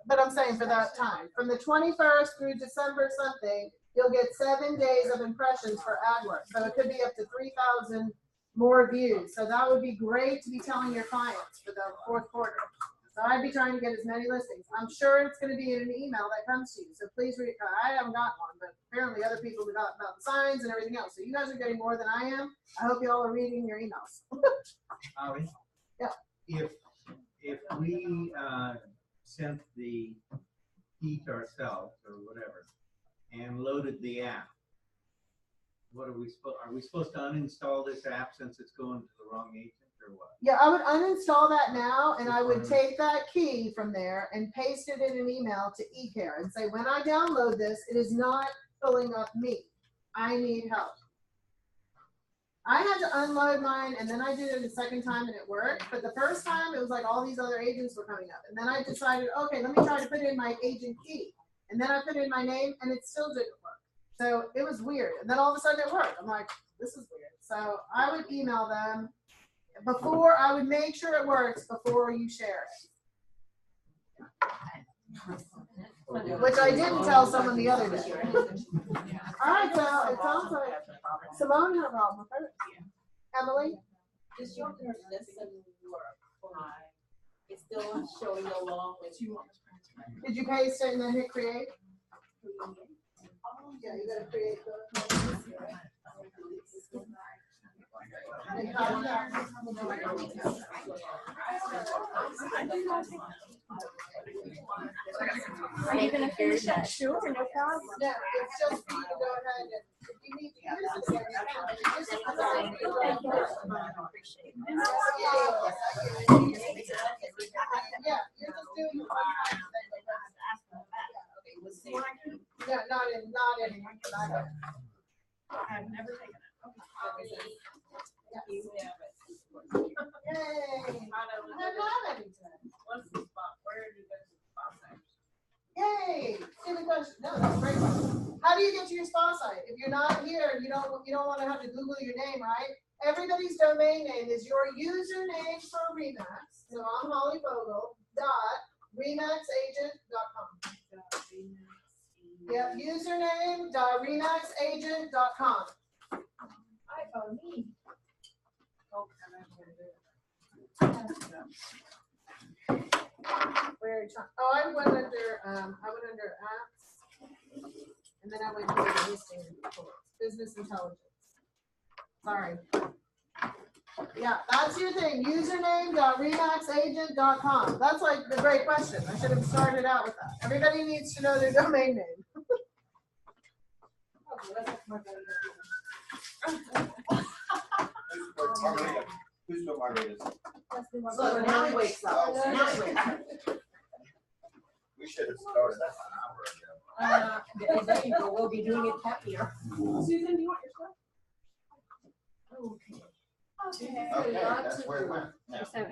But I'm saying for that time, from the 21st through December something, you'll get 7 days of impressions for AdWords. So it could be up to 3,000 more views. So that would be great to be telling your clients for the fourth quarter. So I'd be trying to get as many listings. I'm sure it's going to be in an email that comes to you. So please read. I haven't gotten one, but apparently other people have got about the signs and everything else. So you guys are getting more than I am. I hope you all are reading your emails. Holly? Yeah. If we sent the key to ourselves or whatever and loaded the app, what are we supposed to uninstall this app since it's going to the wrong agent or what? Yeah, I would uninstall that now, and I would take that key from there and paste it in an email to eCare and say, when I download this, it is not filling up me. I need help. I had to unload mine, and then I did it a second time, and it worked. But the first time, it was like all these other agents were coming up. And then I decided, okay, let me try to put in my agent key. And then I put in my name, and it still didn't work. So it was weird. And then all of a sudden, it worked. I'm like, this is weird. So I would email them. I would make sure it works before you share it. Which I didn't tell someone the other day. All right, so it sounds like Simone had a problem with her. Emily? Does your listen work? It's still showing along with you. Did you paste it and then hit create? Yeah, you gotta create the. Are you gonna finish that? Sure, no problem. No, it's just for you to go ahead and, if you need to use this area, you can. Yeah, you're just doing the one time thing. No, not in. I've never taken it. Yay. I have not any time. What's the spot? Where do you go to the spot site? Yay! Stupid question. No, that's a great question. How do you get to your spa site? If you're not here, you don't want to have to Google your name, right? Everybody's domain name is your username for Remax. So I'm Holly Vogel .remaxagent.com. Yep, username .remaxagent.com. iPhone me. I went under apps, and then I went to the listing reports, business intelligence. Sorry. Yeah, that's your thing. Username.remaxagent.com. That's like the great question. I should have started out with that. Everybody needs to know their domain name. Who's got margaritas? So now he wakes up. Now he wakes up. We should have started that an hour ago. There you go. We'll be doing it happier. Susan, do you want your stuff? Okay, that's where it went. Yeah. So